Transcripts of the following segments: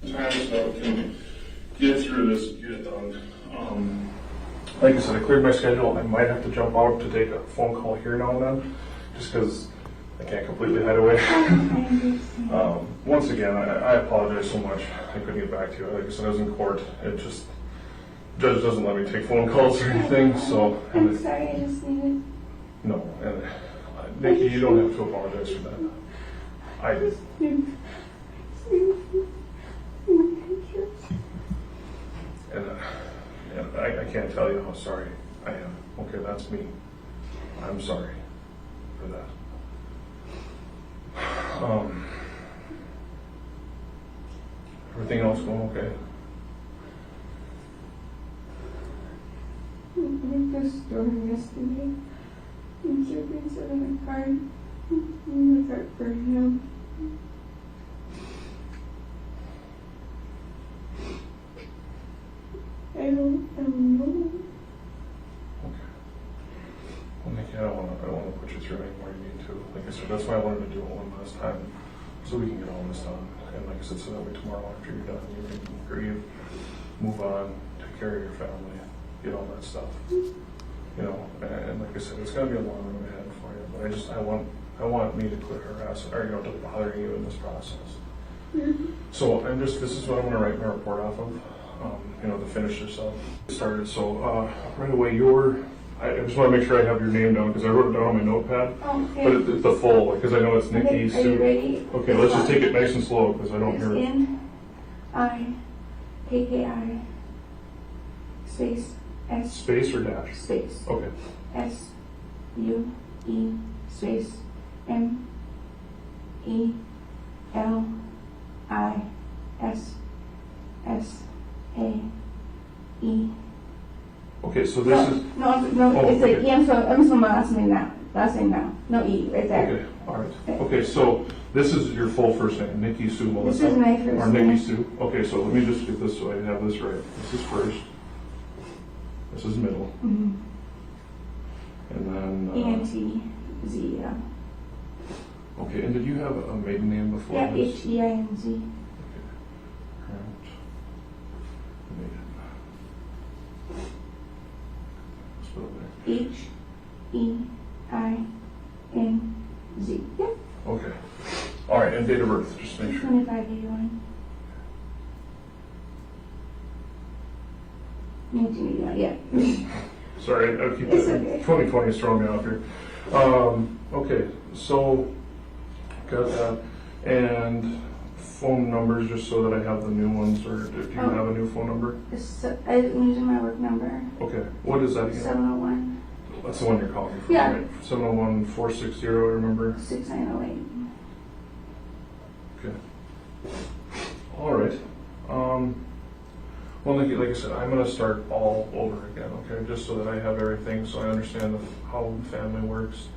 time so I can get through this and get it done. Like I said, I cleared my schedule. I might have to jump out to take a phone call here now and then, just because I can't completely hide away. Once again, I apologize so much. I couldn't get back to you. Like I said, I was in court. It just, judge doesn't let me take phone calls or anything, so. I'm sorry, I just needed. No, and Nikki, you don't have to apologize for that. I did. And I can't tell you how sorry I am. Okay, that's me. I'm sorry for that. Everything else going okay? I went to the store yesterday and Jeffrey said in a card and look out for him. I don't know. Okay. Well, Nikki, I don't want to put you through any more than you need to. Like I said, that's why I wanted to do it one last time, so we can get all this done. And like I said, so that way tomorrow after you're done, you can grieve, move on, take care of your family, get all that stuff. You know, and like I said, it's going to be a long road ahead for you. But I want me to quit harassing or to bothering you in this process. So this is what I'm going to write my report off of. To finish this up. Started. So right away, I just want to make sure I have your name down because I wrote it down on my notepad. Okay. But it's the full, because I know it's Nikki Sue. Are you ready? Okay, let's just take it nice and slow because I don't hear it. N-I-K-K-I space S. Space or dash? Space. Okay. S-U-E space M-E-L-I-S-S-A-E. Okay, so this is... No, it's okay. like E. I'm from my last name now. Last name now. No E, right there. Okay, all right. Okay, so this is your full first name, Nikki Sue Melissa? This is my first or name. Nikki Sue? Okay, so let me just get this so I have this right. This is first. This is middle. Mm-hmm. And then... E-N-T-Z-E-L. Okay, and did you have a maiden name before Yeah, this? H-E-I-N-Z. Okay. Grant Maiden. Spell there. H-E-I-N-Z. Yep. Okay. All right, and date of birth, just make sure. 2581. 1981, yeah. Sorry, I keep It's that. okay. 2020 is throwing me off here. Okay, so got that. And phone numbers, just so that I have the new ones, or do you have a new phone number? I'm using my work number. Okay, what is that again? 701 That's the one you're calling from, Yeah. right? 701-460, remember? 6908. Okay. All right. Well, like I said, I'm going to start all over again, okay? Just so that I have everything, so I understand how the family works.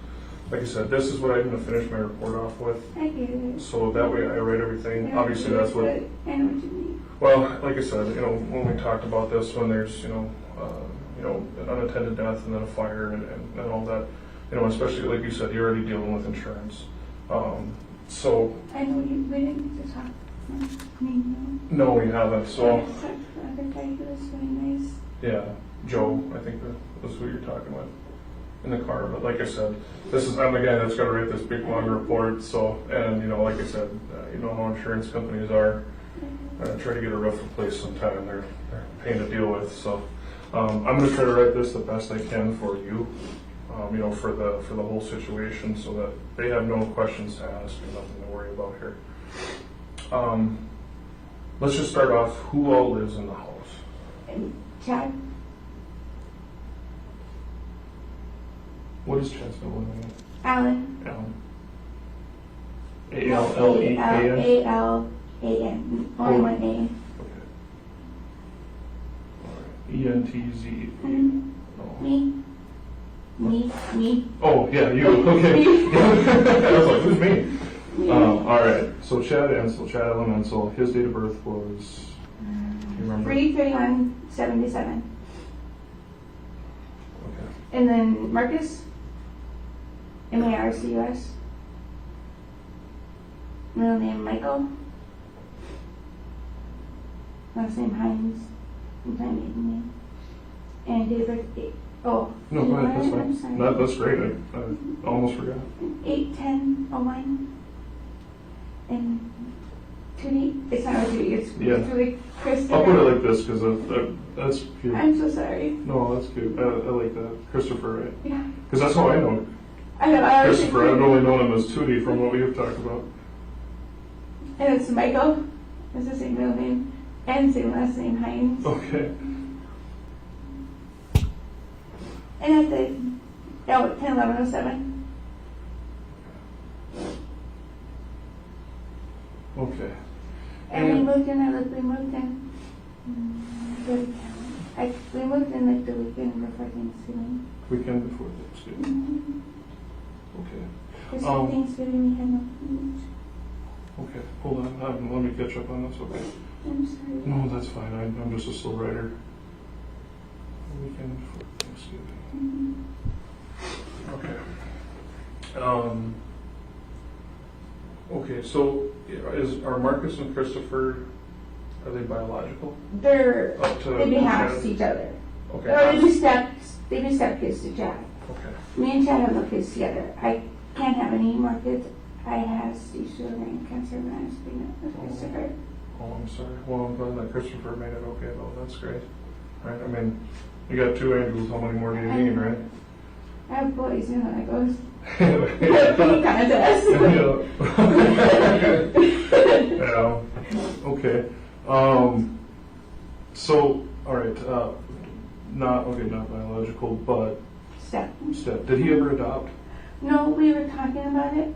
Like I said, this is what I'm going to finish my report off with. I get it. So that way I write everything. Yeah, Obviously, that's what... I know what you mean. Well, like I said, when we talked about this, when there's, an unattended death and then a fire and all that, especially like you said, you're already dealing with insurance. So... I know we didn't get to talk. No, we haven't, so... I talked to the other guy who was really nice. Yeah, Joe, I think that's who you're talking about in the car. But like I said, I'm the guy that's got to write this big long report. So, and like I said, you know how insurance companies are. Try to get a roof replaced sometime. They're a pain to deal with. So, I'm going to try to write this the best I can for you. For the whole situation, so that they have no questions to ask and nothing to worry about here. Let's just start off. Who all lives in the house? And Chad? What is Chad's middle name? Alan. Alan. No, A-L-L-E-A-N? A-L-A-N. Only one A. Okay. All right. E-N-T-Z. No. Me. Oh, yeah, you. Okay. I was like, who's me? All right. So Chad Entzel, Chad Alan Entzel, his date of birth was, do you remember? 3/31/77. Okay. And then Marcus, M-A-R-C-U-S. Middle name Michael. last name Hines, and my maiden name. And date of birth, No, go ahead, that's I'm fine. sorry. That's great, I almost forgot. 8/10/01. And Tootie, it's not a Tootie, it's Yeah. really Christopher. I'll put it like this, because that's cute. I'm so sorry. No, that's cute, I like that. Christopher, right? Yeah. Because that's how I know I know, I was Christopher. I've only known him as Tootie from what we've talked about. And it's Michael, it's the same middle name, and same last name, Hines. Okay. And at the 10/11/07. Okay. And we moved in, we moved in like the weekend before Thanksgiving. Weekend before Thanksgiving. Mm-hmm. Okay. This Thanksgiving we had no food. Okay, hold on, let me catch up on this, okay? I'm sorry. No, that's fine, I'm just a slow writer. Weekend before Thanksgiving. Mm-hmm. Okay. Okay, so are Marcus and Christopher, are they biological? They'd be halves Chad? to each other. Okay. Or they'd be step kids to Chad. Okay. Me and Chad have no kids together. I can't have any more kids. I had stage 2 ovarian cancer when I was pregnant with Christopher. Oh, I'm sorry. Well, I'm glad that Christopher made it okay, though. That's great. Right? I mean, you got 2 angels. How many more do you need, right? I have boys, you know, that goes. He kind of does. Yeah. Okay. So, all right. Not biological, but Step. Did he ever adopt? No, we were talking about it.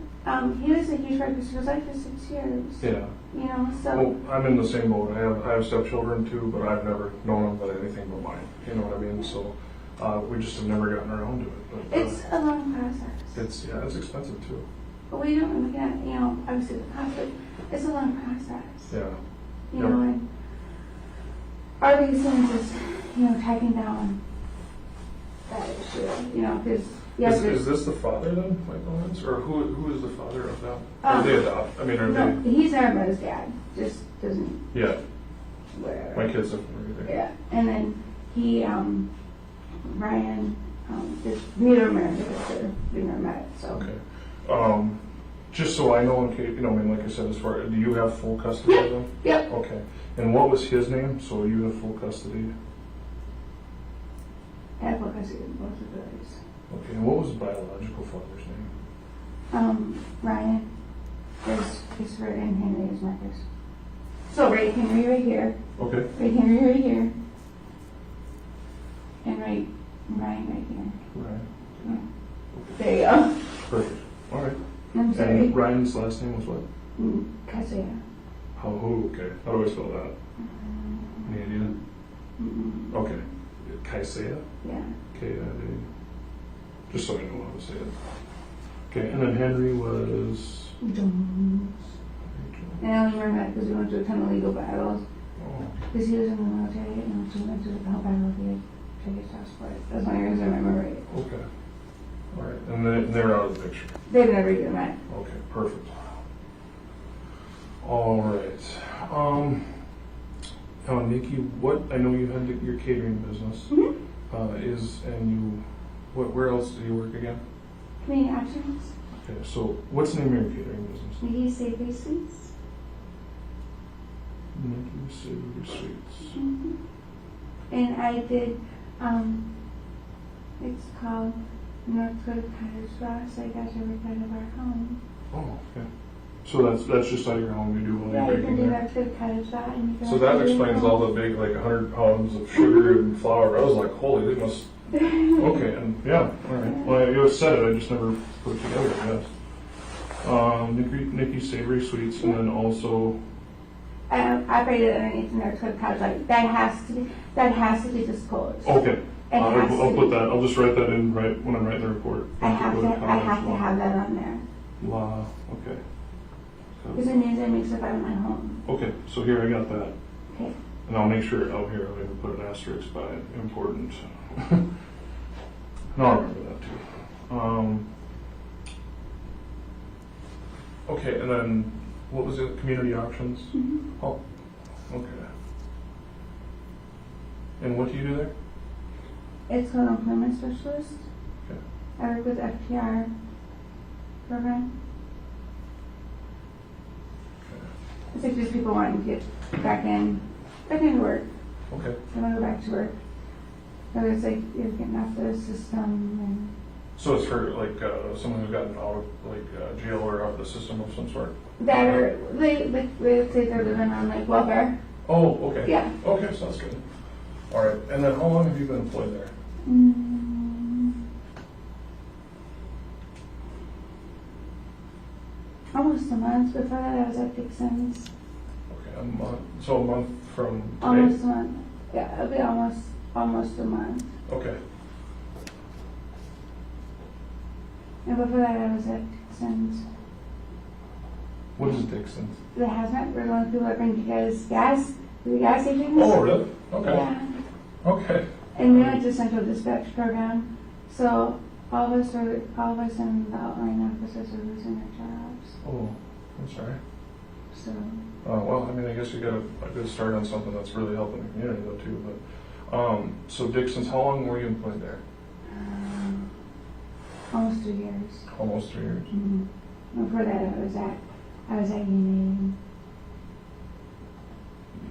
He was a huge Marcus. He was like for 6 years. Yeah. You know, so. Well, I'm in the same boat. I have stepchildren too, but I've never known them but anything but mine. You know what I mean? So we just have never gotten around to it. But, It's a long process. it's expensive too. But we don't look at, you know, obviously the cost, but it's a long process. Yeah. You know, and our biggest thing is, you know, tracking down that issue. You know, because Is this the father then, Mike Owens, or who is the father of them? Are they adopt? I mean, are no, they? he's our mother's dad. Just doesn't. Yeah. Whatever. My kids don't know either. Yeah, and then he, Ryan, is neither married to we never met. So. Okay. Just so I know, in case, you know, I mean, like I said, as far, do you have full custody of them? Yep. Okay. And what was his name? So you have full custody. I have full custody of both of those. Okay. And what was the biological father's name? Ryan is Christopher and Henry is Marcus. So right Henry right here, Okay. right Henry right here, and right Ryan right here. Right. Yeah. There you go. Perfect. All right. I'm sorry. And Ryan's last name was what? Kazuya. Okay. How do I spell that? Any idea? Okay. Kaisea? Yeah. K-I-A. Just so I know how to say it. Okay, and then Henry was... Jones. And I only remember that because we went through a ton of legal battles. Oh, Because he was in the military and we went through the whole battle of the Turkish passport. That's the only reason I remember it. okay. All right, and they're out of the picture. They've never even met. Okay, perfect. All right. Now, Nikki, I know you had your catering business. Mm-hmm. Where else do you work again? Community Actions. Okay, so what's the name of your catering business? Nikki Sue Sweets. Nikki Sue Sweets. Mm-hmm. And I did, it's called North Dakota Cottage Sauce. I got to work out of our home. Oh, okay. So that's just out of your home you do when Yeah, you're you can baking do there? North Dakota Cottage Sauce. And you can So that also do explains your all own. the big, like 100 pounds of sugar and flour. I was like, holy, they must. Okay, and yeah, all right. Well, you said it, I just never put it together, I guess. Nikki Savory Sweets, and then also. I operated underneath the North Dakota Cottage. Like, that has to be disclosed. Okay. It has I'll to put be. that. I'll just write that in when I'm writing the report. I have to have that on there. Wow. Okay. Because it means I mix it by my home. Okay. So here I got that, Okay. and I'll make sure. I'll even put an asterisk by it. Important. No, I'll remember that too. Okay, and then what was it? Community options. Mm-hmm. Oh, okay. And what do you do there? It's called employment specialist. Okay. I work with FTR program. It's like just people wanting to get back into work. Okay. They want to go back to work. So it's like you're getting off the system and. So it's for like someone who's gotten out of like jail or out of the system of some sort? That are, they say they're living on like welfare. Oh, okay. Yeah. Okay, sounds good. All right. And then how long have you been employed there? Almost a month. Before that, I was at Dixon's. Okay, a month. So a month from today? Almost a month. Yeah, it'll be almost a month. Okay. And before that, I was at Dixon's. What is Dixon's? The hazmat. We're the only people that bring you guys gas to the gas stations. Oh, really? Okay. Yeah. Okay. And we went to Central Dispatch Program, so all of us and the outlying officers are losing their jobs. Oh, I'm sorry. So. Well, I mean, I guess you got a good start on something that's really helping the community, though, too. But so Dixon's, how long were you employed there? Almost 2 years. Almost 3 years. Mm-hmm. Before that, I was at United.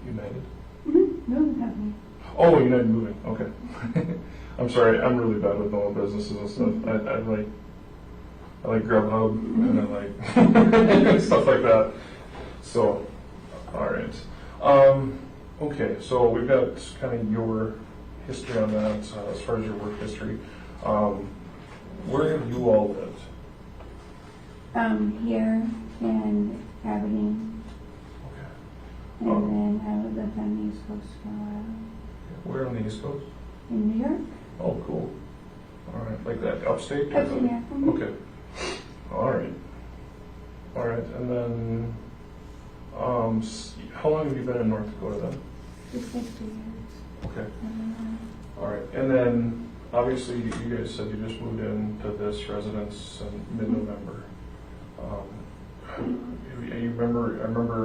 United? Mm-hmm. Moving company. Oh, United Moving. Okay. I'm sorry. I'm really bad with knowing businesses and stuff. I like Grubhub and I like stuff like that. So, all right. Okay. So we've got kind of your history on that as far as your work history. Where have you all lived? Here in Aberdeen. Okay. And then I lived on the East Coast for a while. Where on the East Coast? In New York. Oh, cool. All right. Like that upstate? Upstate, yeah. Mm-hmm. Okay. All right. All right. And then, how long have you been in North Dakota then? Just like 2 years. Okay. All right. And then, obviously, you guys said you just moved into this residence in mid-November. You remember? I remember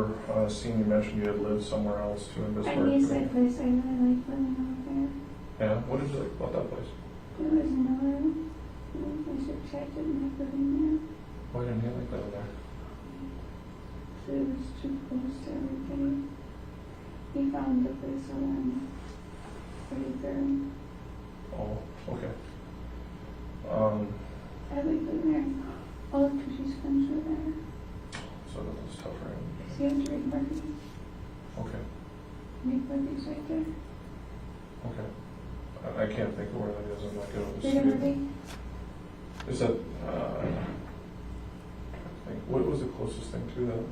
seeing you mention you had lived somewhere else too in Bismarck. I guess that place, I really like living over there. Yeah. What did you like about that place? There was nowhere. I should check it and like living there. Why didn't you like that there? So it was too close to everybody. He found the place around 33rd. Oh, okay. I like living there. All of Tushy's friends were there. So that was tough for him. See, I Rick Murphy. Okay. Rick Murphy's right there. Okay. I can't think of where that is. I'm not good with the Rick street. Murphy. Is that? I think. What was the closest thing to that?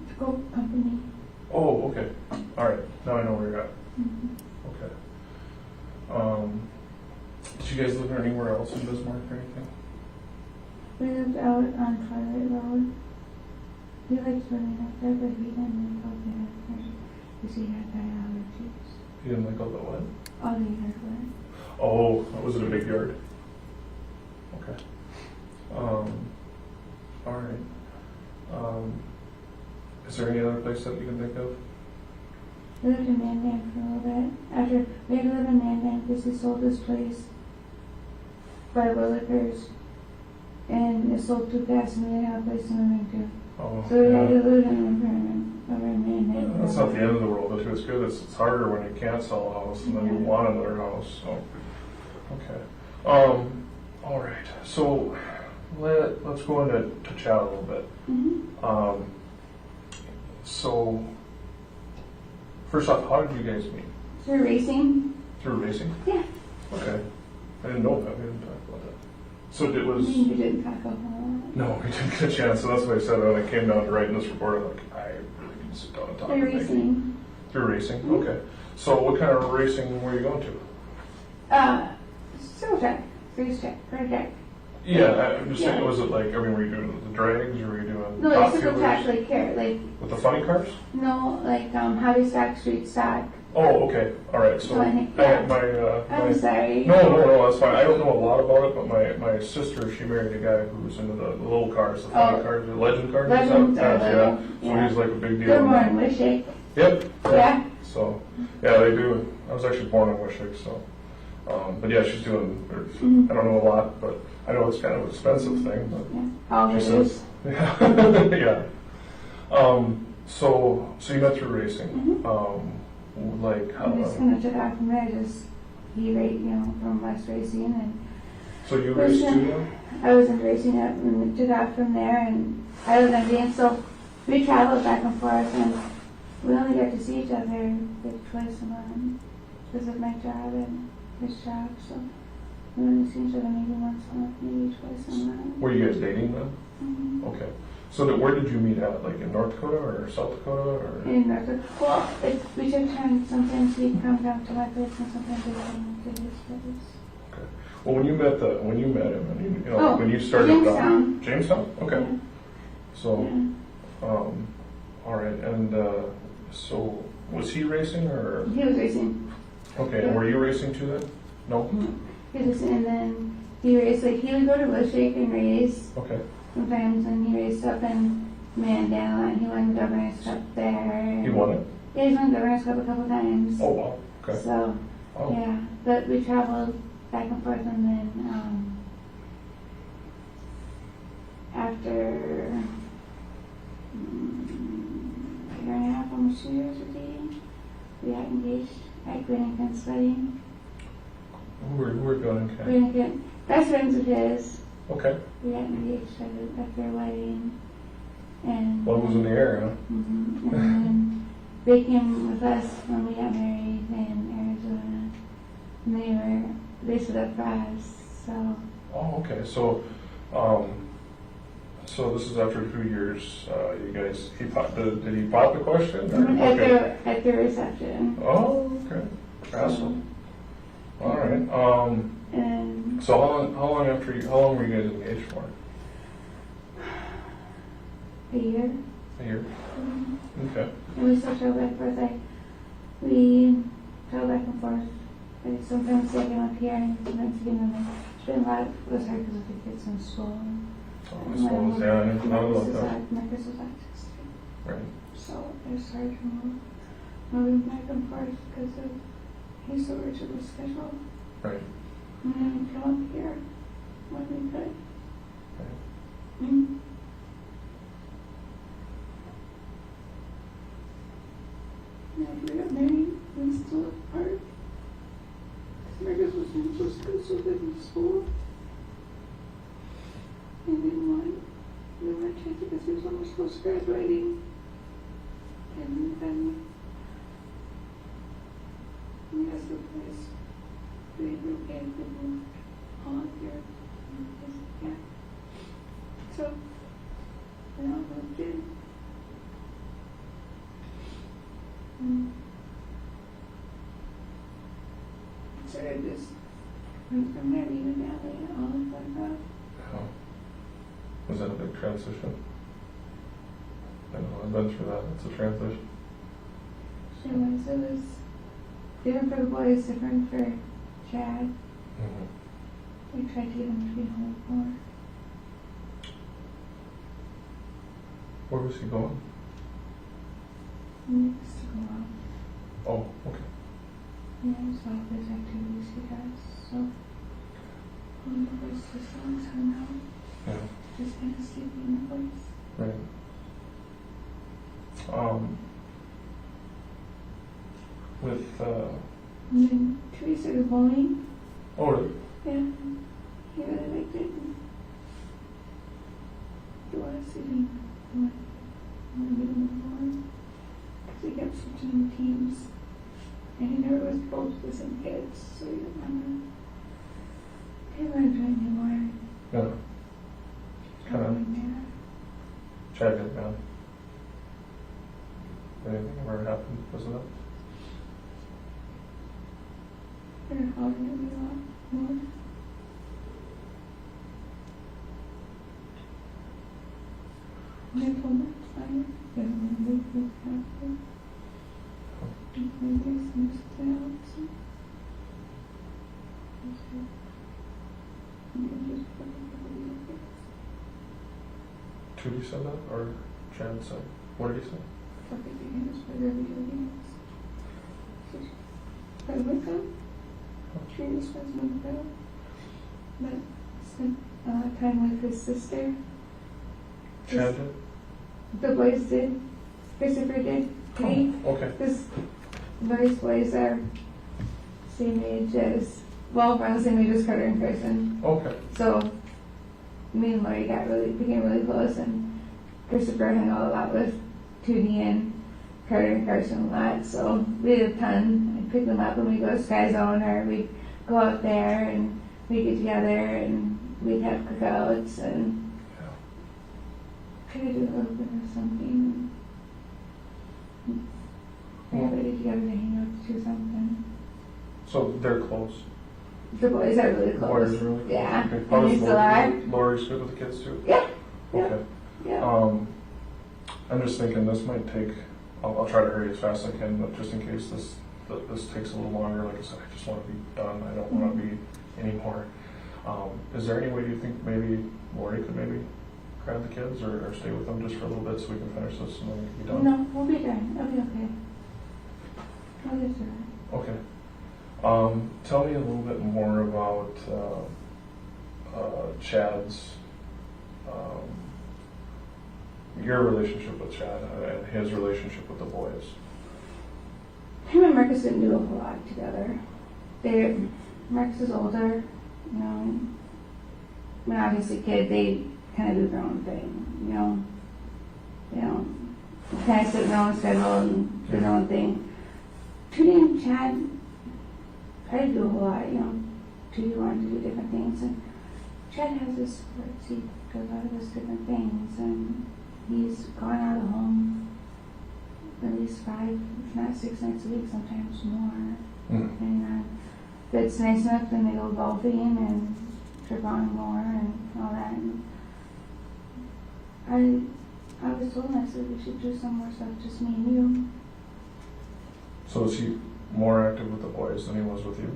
The Gold Company. Oh, okay. All right. Now I know where you're at. Mm-hmm. Okay. Did you guys live anywhere else in Bismarck or anything? We lived out on Twilight Road. He liked living up there, but he didn't like all the airfare because he had bad allergies. You didn't like all the what? All the airfare. Oh, was it a big yard? Okay. All right. Is there any other place that you can think of? We lived in Mandan for a little bit. After we had to live in Mandan because he sold this place by Willikers, and it sold too fast and we didn't have a place to move into. Oh, So we yeah. had to live in an environment over in Mandan. That's not the end of the world, but it's good. It's harder when you can't sell a house and then you want another house. So, okay. All right. So let's go into chat a little bit. Mm-hmm. So, first off, how did you guys meet? Through racing? Through racing? Yeah. Okay. I didn't know that. We didn't talk about that. So it was. You didn't talk about that. No, we didn't get a chance. So that's why I said when I came down to writing this report, I'm like, I really need to sit down and talk. Through with Nikki. racing. Through racing? Mm-hmm. Okay. So what kind of racing were you going to? Circle track, racetrack. Yeah, I'm just saying, Yeah. was it like, were you doing the drags or were you doing No, top like circle fuelers? track, like here, like, With the funny cars? no, like, highway stock, street stock. Oh, okay. All right. So So I think, my I'm sorry. No, that's fine. I don't know a lot about it, but my sister, she married a guy who was into the little cars, the funny cars, the legend cars. Legends are Yeah. little, So yeah. he's like a big deal. They're more in Wishick. Yep. Yeah. So, yeah, they do. I was actually born in Wishick, so. But yeah, she's doing, I don't know a lot, but I know it's kind of an expensive thing, but. Yeah. All She it says, is. yeah. So you met through racing. Like how? I just kind of took off from there. Just he raced, from West Racing, and So you raced too now? I was in racing up and took off from there, and I lived in Van, so we traveled back and forth, and we only got to see each other like twice a month because of my job and his job. So we only see each other maybe once a month, maybe twice a month. Were you guys dating then? Mm-hmm. Okay. So where did you meet at? Like in North Dakota or South Dakota or? In North Dakota. Well, we took turns. Sometimes he'd come down to my place, and sometimes he'd come to his place. Okay. Well, when you met him, and when you started Jamestown. Jamestown. Okay. Yeah. So, Yeah. all right. And so was he racing or? He was racing. Okay. And Yeah. were you racing too then? No. He was racing, and then he raced. Like he would go to Wishick and race Okay. sometimes, and he raced up in Mandela, and he won Governor's Cup there. He won it. Yeah, he's won Governor's Cup a couple times. Oh wow. Okay. So Oh. yeah, but we traveled back and forth, and then after a year and a half, almost 2 years of dating, we got engaged at Greenington's wedding. Who were going? Okay. Greenington, best friends of his. Okay. We got engaged at their wedding, and Love was in the air, huh? and then they came with us when we got married in Arizona, and they stood up for us. So Oh, okay. So, so this is after 2 years. You guys, did he pop the question? Or? Okay. at the reception. Oh, okay. Awesome. All right. And So how long were you guys engaged for? a year. A year. Okay. And we still travel back and forth. We travel back and forth. Like sometimes they came up here, and sometimes he came in there. It's been a lot. It was hard because of the kids in school. So I suppose, yeah, I didn't know about that. Marcus is autistic. Right. So it's hard to moving back and forth because of his original schedule. Right. And then we come up here when we could. Right. Mm. And after we got married, we still apart. Marcus was doing so good in school. And we didn't want to change it because he was almost close to graduating. And then we asked the place, do they do okay if we moved on here? And he said, yeah. So, we all moved in. Started this, went from there to the valley and all of that. Oh. Was that a big transition? I know, I've been through that. It's a transition. It was different for the boys, different for Chad. Mm-hmm. We tried to get him to be home more. Where was he going? He needs to go out. Oh, okay. Yeah, there's all those activities he does. So, the boys just long time now. Yeah. Just kind of sleeping in the boys. Right. With And then Tree started bowling. oh, really? Yeah, he really liked it. He was sitting on the middle of the board. Because he kept switching teams. And he never was both with the same kids, so he didn't want to join anymore. Yeah. Kind of Yeah. Chad got down. Anything ever happened because of that? They're holding at me a lot more. They told me it's fine. They don't want to leave this happen. Maybe there's some styles. Trudy said that, or Chad said? What did he say? bucket games, play their video games. So she play with them. She just spends with them. But spent a lot of time with his sister. Chad did? The boys did. Christopher did. Three. Oh, okay. Because Lori's boys are same age as, well, around the same age as Carter and Carson. Okay. So me and Lori became really close, and Christopher hung out a lot with Tootie and Carter and Carson a lot. So we did a ton. I'd pick them up and we'd go to Sky Zone, or we'd go out there and we'd get together and we'd have cookouts and try to do a little bit of something. Everybody together to hang out to do something. So they're close. The boys are really close. Boys are really close. Yeah. Okay. And they still are. Lori's good with the kids too? Yeah. Okay. Yeah. I'm just thinking this might take, I'll try to hurry as fast as I can, but just in case this takes a little longer, like I said, I just want to be done. I don't want to be anymore. Is there any way you think maybe Lori could maybe grab the kids or stay with them just for a little bit so we can finish this and then we can be done? No, we'll be done. It'll be okay. I'll get through it. Okay. Tell me a little bit more about Chad's, your relationship with Chad and his relationship with the boys. Him and Marcus didn't do a whole lot together. Marcus is older, you know. When obviously kid, they kind of do their own thing, you know. Kind of sit in their own schedule and do their own thing. Tootie and Chad tried to do a whole lot, you know. Tootie wanted to do different things, and Chad has his sports. He does a lot of his different things, and he's gone out of home at least 5, if not 6 nights a week, sometimes more. And if it's nice enough, then they go golfing and trip on more and all that. And I was told, I said we should do some more stuff, just me and you. So is he more active with the boys than he was with you?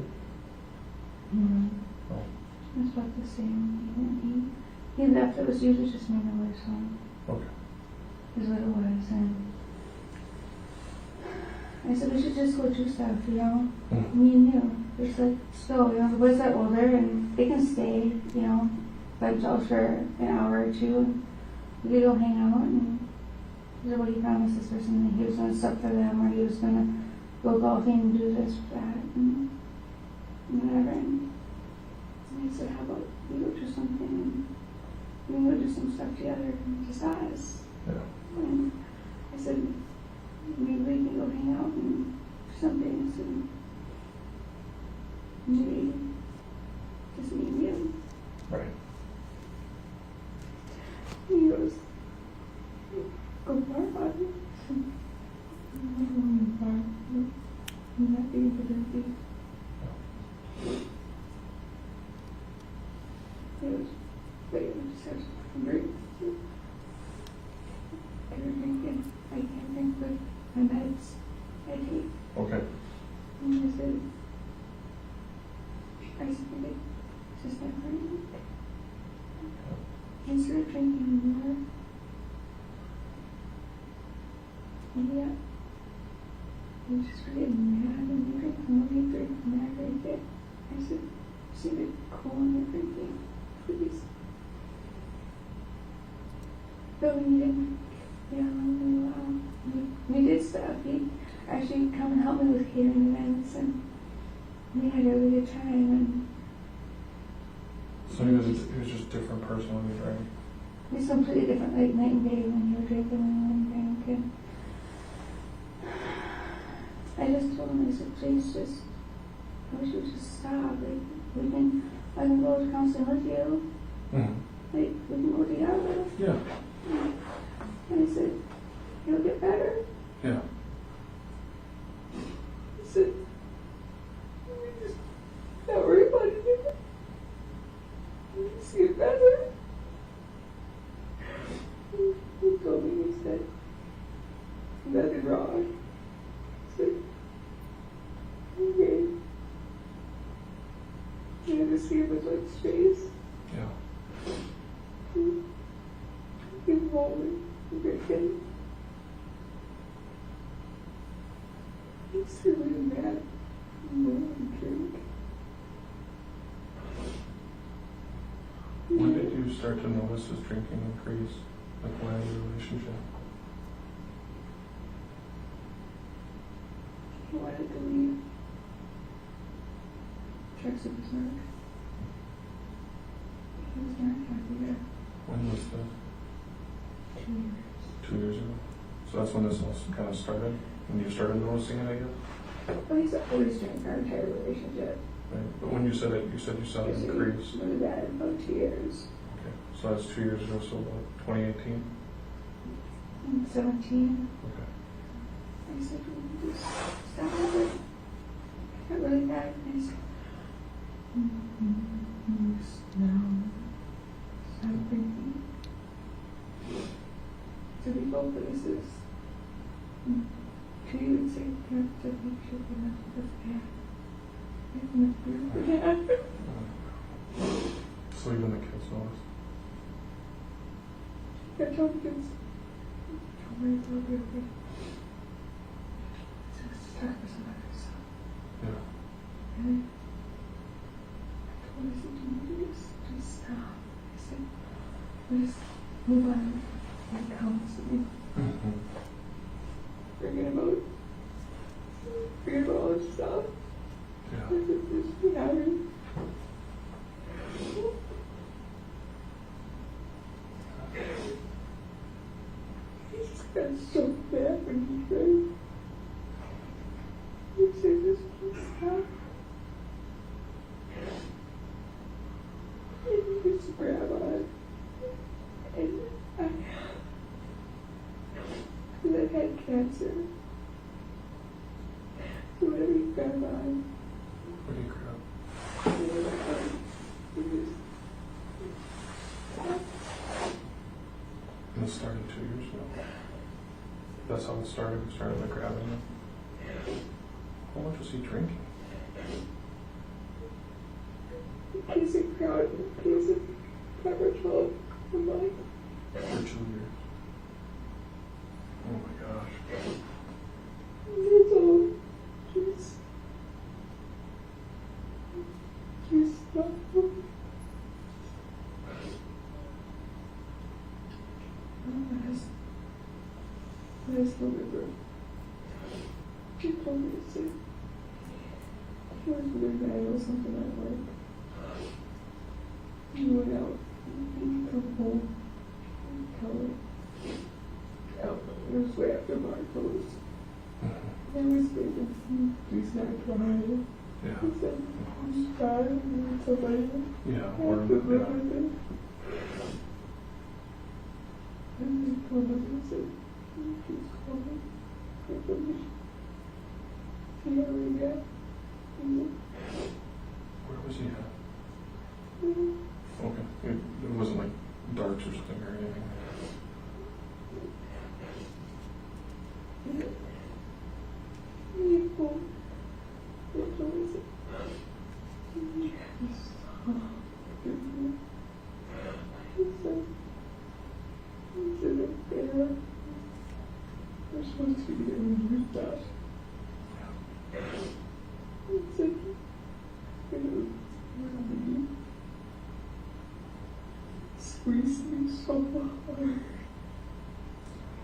Mm-hmm. Oh. It was about the same. He left, it was usually just me and the boys home. Okay. Is what it was. And I said we should just go do stuff, you know, me and you. Just like, so, you know, the boys are older and they can stay, you know, by themselves for an hour or two, and we could go hang out. And he said, well, he promised this person that he was going to stuff for them, or he was going to go golfing and do this, that, and whatever. And I said, how about we go do something, and we can go do some stuff together, just us. Yeah. And I said, maybe we can go hang out and do some things, and maybe just me and you. Right. And he goes, go far, Bobby. I'm going far. I'm not being dirty. He goes, but you just have some break. I can't drink with my meds I take. Okay. And I said, it's just not right. I started drinking more. And yeah, I'm just getting mad, and you drink more, you drink mad right there. I said, see the cool in your drinking, please. But when you didn't, we did stuff. He'd actually come and help me with catering events, and we had a really good time. And So he was just a different person when he drank. it's completely different, like night and day when you were drinking and when you drank. And I just told him, I said, please just, I wish you would just stop. Like, I can go to counseling with you. Mm-hmm. Like, we can go together. Yeah. And I said, you'll get better. Yeah. I said, just not worry about it. You just get better. He told me, he said, nothing wrong. I said, okay. I had to see him with like space. Yeah. He was holding, drinking. It's really bad. When I drink. When did you start to notice his drinking increase? Like when in your relationship? He wanted to leave. Tricks of his work. He was not happy there. When was that? 2 years. 2 years ago? So that's when this all kind of started? When you started noticing it, I guess? Well, he's always drank our entire relationship. Right. But when you said it, you said you saw it increase. Really bad in about 2 years. Okay. So that's 2 years ago, so what, 2018? 17. Okay. I said, we just stop it. I got really bad. And I said, now, stop drinking. So we go places. She would say, you have to make sure you're not this bad. So even the kids notice? I told the kids, don't worry, it'll be okay. Just talk to somebody. Yeah. And I told her, I said, you just stop. I said, just move on and counseling. Mm-hmm. Forget about all this stuff. Yeah. Just be happy. He just got so bad when he drank. He said, just stop. And he just grab on it. And I had cancer. So whatever he grabbed on, What do you grab? And it started 2 years ago. That's how it started. We started by grabbing him. How much was he drinking? A case of Crown, a case of Pepper 12 a month. For 2 years. Oh my gosh. That's all. Just stop. Last November, she told me to say he was really mad or something at work. He went out, he'd come home, he'd tell her, out, it was way after bar closed. I was thinking, he's not crying. Yeah. He said, he's crying, and somebody Yeah. had Or, to live yeah. with it. And he told us, he said, he's calling for permission. See how we got? Where was he at? Okay. It wasn't like darts or something or anything. We're supposed to be getting with that. It's like, really squeeze me so hard.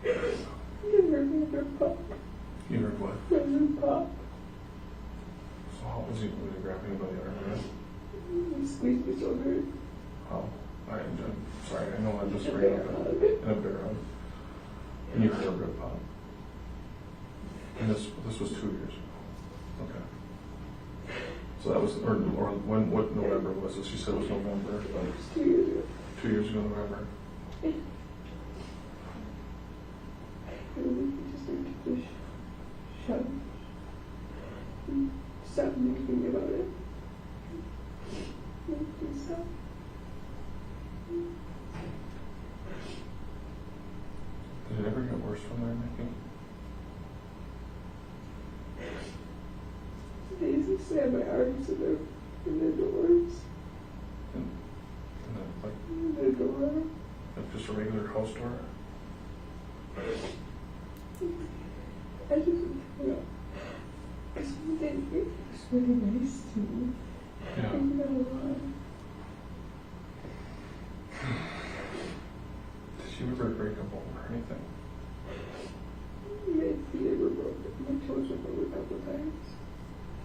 It hurt me to pop. You heard what? It pop. So how was he grabbing by the arm? Right? He squeezed my shoulder. How? I'm sorry, I know I'm just right up in a bear hug. And you heard a rib pop. And this was 2 years ago. Okay. So that was, or when, what November was this? You said it was November. It was 2 years ago. 2 years ago, November. Really, he just started to just shut. Stop thinking about it. Please stop. Did it ever get worse from there, Nikki? They used to slam my arms in their doors. And then, like, In their door. like just a regular house door? I just, you know, really nice to me. Yeah. I did a lot. Did you ever break a bone or anything? My feet were broken. My toes were broken a couple times.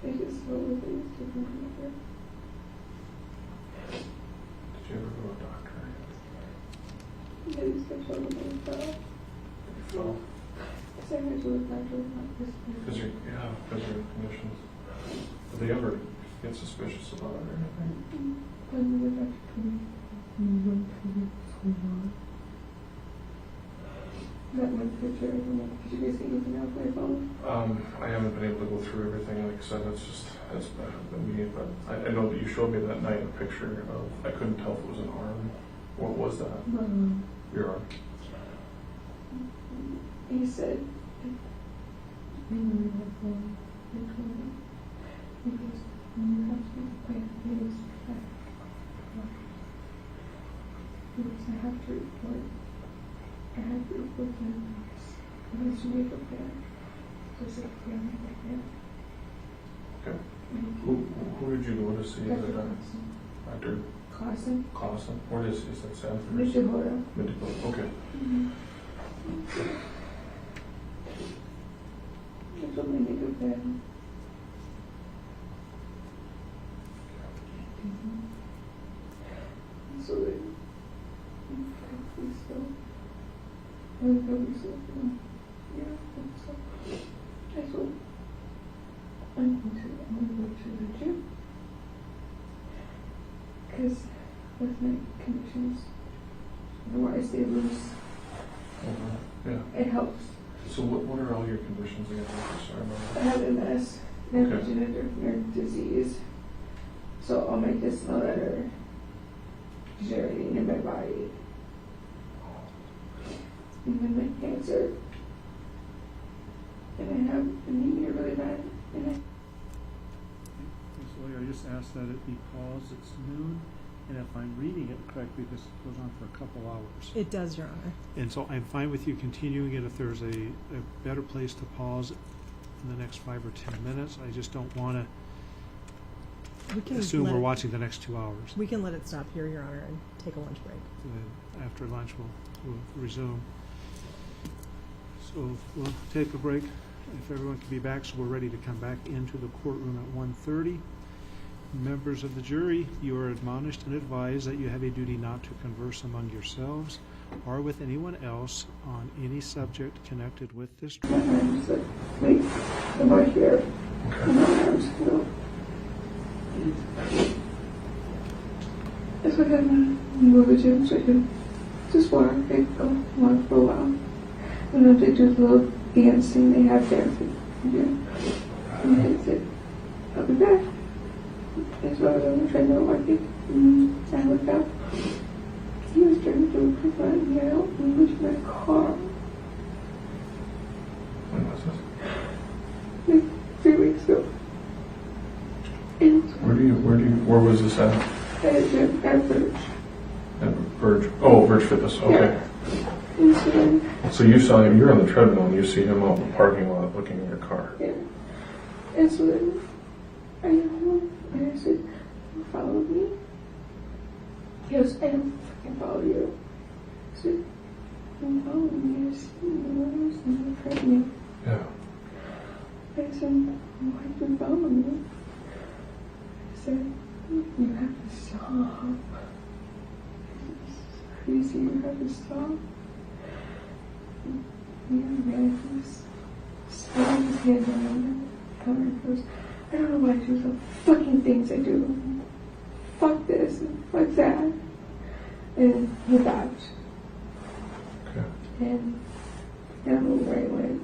I just felt like they used to be there. Did you ever go to a doctor? I used to feel like I fell. You fell? Because I had to look back to not this Because your conditions. Did they ever get suspicious about it or anything? When we were back to 2021. That one picture, I don't know. Did you guys see anything off my phone? I haven't been able to go through everything. Like I said, it's been me. But I know that you showed me that night a picture of. I couldn't tell if it was an arm. What was that? Your arm. He said, I know you have one. I told him. He goes, you have to play the videos back. He goes, I have to report. I have to report to him. And I should make a plan. So I said, yeah, make a plan. Okay. Who did you go to see the other time? Dr. Clausen. Clausen? Where is that Sanford? North Dakota. North Dakota. Okay. I told him to make a plan. So then, hopefully so. I think so. Yeah, I think so. I told I'm going to go to the gym. Because with my conditions, the more I stay loose, Yeah. it helps. So what are all your conditions again? Sorry about I have MS, neurodegenerative nerve disease. So all my discs that are degenerating in my body. And then my cancer. And I have anemia really bad. And This lawyer just asked that it be paused. It's noon, and if I'm reading it correctly, this goes on for a couple hours. It does, Your Honor. And so I'm fine with you continuing it if there's a better place to pause in the next 5 or 10 minutes. I just don't want We to can assume let we're it- watching the next 2 hours. We can let it stop here, Your Honor, and take a lunch break. And then after lunch, we'll resume. So we'll take a break if everyone can be back, so we're ready to come back into the courtroom at 1:30. Members of the jury, you are admonished and advised that you have a duty not to converse among yourselves or with anyone else on any subject connected with this trial. my arms like, I'm right here. And my arms go. That's what I had to go to the gym so I can just walk. I go walk for a while. And then they do the little dance thing they have there. Yeah. And that's it. I'll be back. That's what I was on the treadmill walking. I looked up. He was trying to do a quick run. He helped me with my car. When was this? Like 3 weeks ago. And Where was this at? at Verge. At Verge. Oh, Verge Fitness. Okay. Yeah. And so then, So you saw him. You're on the treadmill and you see him out in the parking lot looking at your car. yeah. And so then I went home and I said, you follow me? He goes, I don't fucking follow you. I said, don't follow me. I see you. I was in the treadmill. Yeah. I said, why do you follow me? I said, you have to stop. It's crazy, you have to stop. Yeah, man, he was slapping his hand on the counter and goes, I don't know why I do the fucking things I do. Fuck this and fuck that. And he left. Okay. And I don't know where I went.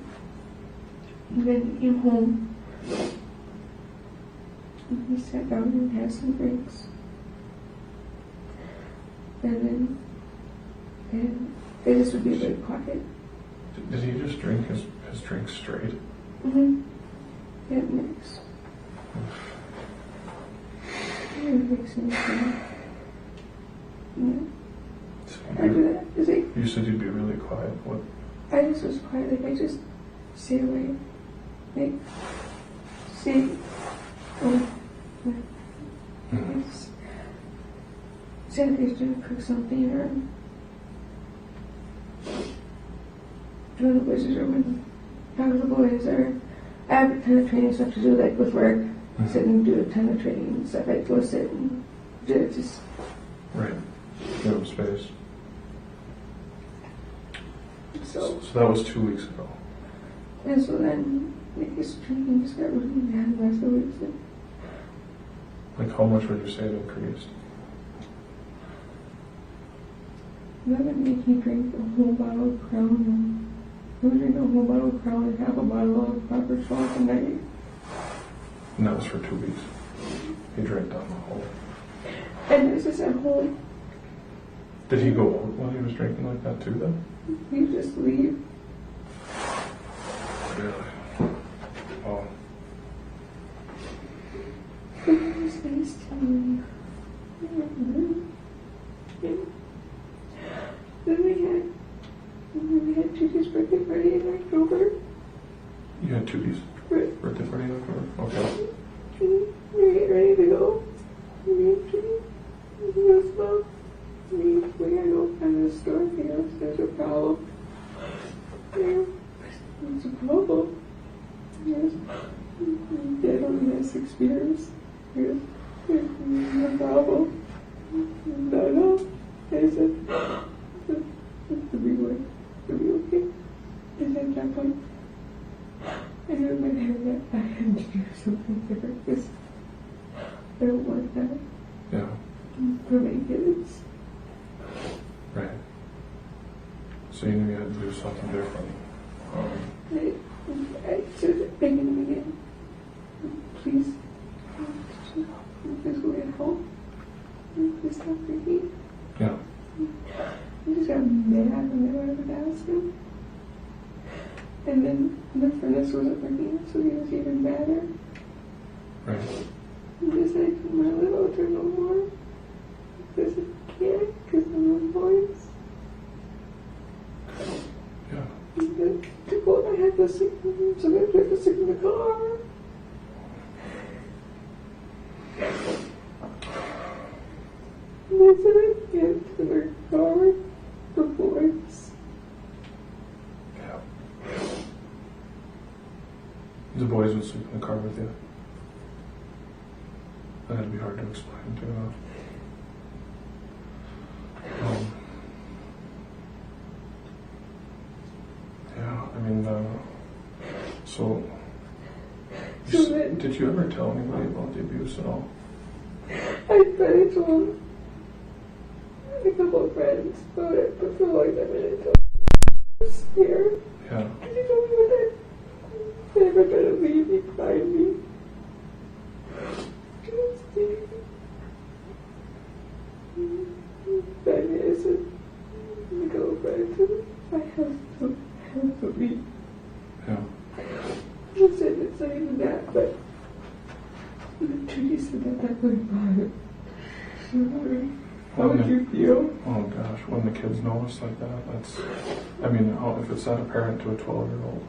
And then he came home. And he sat down and had some drinks. And they just would be really quiet. Did he just drink his drink straight? Mm-hmm. Yeah, mix. It makes me sad. Yeah. I do that. It's like, You said you'd be really quiet. What? I just was quiet. Like, I just stay away. Like, stay Saturday's to cook something or go to the boys' room and talk to the boys, or I have a ton of training stuff to do, like with work. Sit and do a ton of training and stuff. I go sit and do it just. Right. You have space. So that was 2 weeks ago. and so then Nikki's drinking just got really bad the last few weeks. And Like, how much would you say it increased? that would make me drink a whole bottle of Crown, and he would drink a whole bottle of Crown and half a bottle of proper salt a night. And that was for 2 weeks. He drank down the whole. And this is at home. Did he go out while he was drinking like that too then? You just leave. Really? Oh. It was nice to me. Then we had Judy's birthday party in October. You had 2 weeks? Right. Birthday party in October? Okay. We get ready to go. Me and Judy. He goes, Mom, we gotta go find the store. He goes, there's a problem. What's the problem? He goes, Dad only has 6 beers. He goes, no problem. No. I said, to be okay. I said, that point, I knew in my head that I had to do something different because I don't want that Yeah. for my kids. Right. So you knew you had to do something different. I started begging him again. Please go get help. Please stop drinking. Yeah. I just got mad when I went to ask him. And then the furnace wasn't working, so he was even madder. Right. He just said, I can't live out there no more. Because I can't, because I'm on boys. Yeah. And then to go, I had to sit, sometimes I had to sit in the car. And I said, I can't in the car, the boys. Yeah. The boys would sleep in the car with you. That'd be hard to explain to them. Yeah, I mean, so did you ever tell anybody about the abuse at all? I told a couple of friends about it, but for a long time I didn't tell them. I was scared. Yeah. Because he told me that they never tried to leave behind me. Then I said, my girlfriend, I have to leave. Yeah. I said, it's not even that, but Judy said that really bothered me. How would you feel? Oh gosh, when the kids notice like that, that's, I mean, if it's not apparent to a 12-year-old.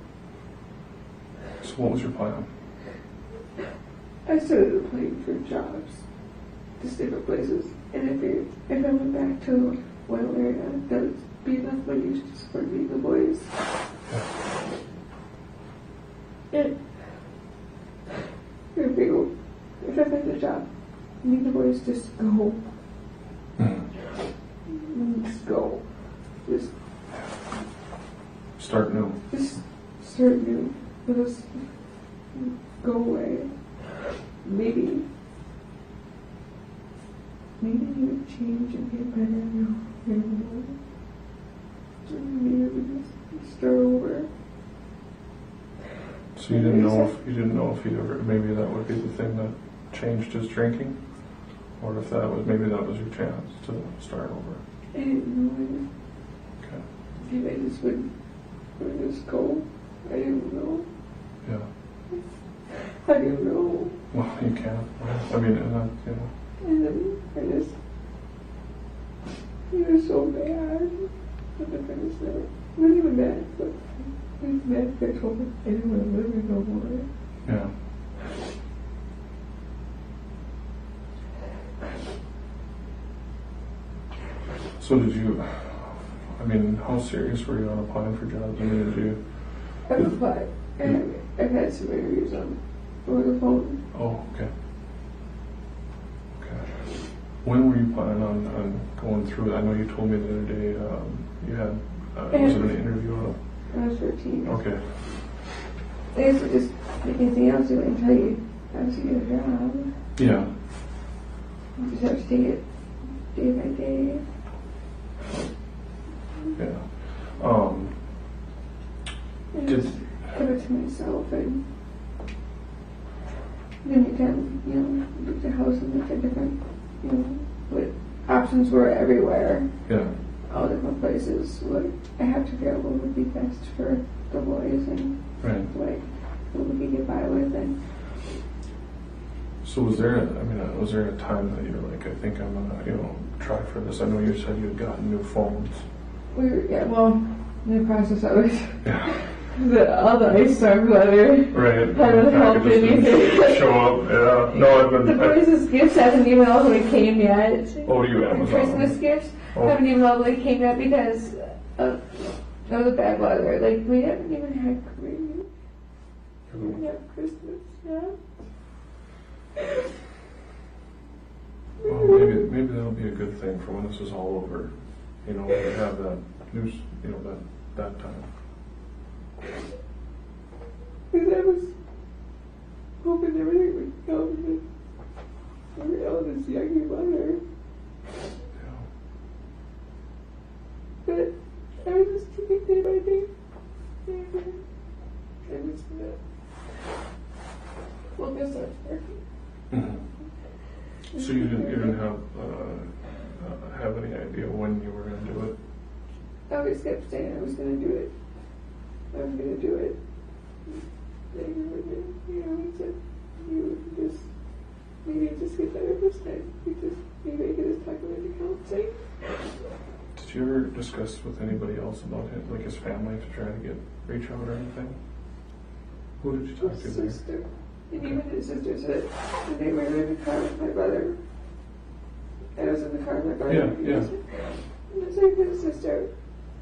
So what was your plan? I started applying for jobs, just different places, and I figured if I went back to one area, that would be enough money to support me and the boys. And I figured if I find a job, me and the boys just go. Just go. Just Start new. Just start new. Let us go away. Maybe he would change and get better. No, maybe we just start over. So you didn't know if he'd ever, maybe that would be the thing that changed his drinking, or if that was, maybe that was your chance to start over. I didn't know. Okay. If I just would just go. I didn't know. Yeah. How do you know? Well, you can't. I mean, and that, you know. And then I just, he was so bad. But the furnace never, he wasn't even mad, but he was mad because I told him I didn't want to live here no more. Yeah. So did you, I mean, how serious were you on applying for jobs? I mean, did you? I've applied, and I've had some interviews over the phone. Oh, okay. Okay. When were you planning on going through it? I know you told me the other day you had, was it an interview? I was 13. Okay. I guess it just anything else you wouldn't tell you how to get a job. Yeah. You just have to take it day by day. Yeah. And Did- just give it to myself, and then you can, look at the house and look at different, what options were everywhere, Yeah. all different places. What I have to figure out what would be best for the boys and Right. what we could get by with. And So was there a time that you were like, I think I'm gonna, try for this? I know you said you had gotten new phones. we were, in the process of it. Yeah. All the ice storm weather. Right. Haven't helped Packages didn't anything. show up. Yeah. No, I've The been. boys' gifts haven't even all the way came yet. Oh, you The Amazon. Christmas gifts Oh. haven't even all the way came yet because of the bad weather. Like, we haven't even had Korean. We didn't have Christmas yet. Well, maybe that'll be a good thing for when this is all over. When we have that news, that time. Because I was hoping everything would come and we were all this young mother. Yeah. But I was just taking day by day. And I was not. Well, guess that's working. Mm-hmm. So you didn't have any idea when you were going to do it? I always kept saying I was going to do it. I was going to do it. They he said, you just, maybe just get better this time. Maybe I could just talk about the counseling. Did you ever discuss with anybody else about it, like his family, to try to reach out or anything? Who did you talk to His there? sister. And even his sister said when they were in the car with my brother. I was in the car with my brother. Yeah. And I said to his sister,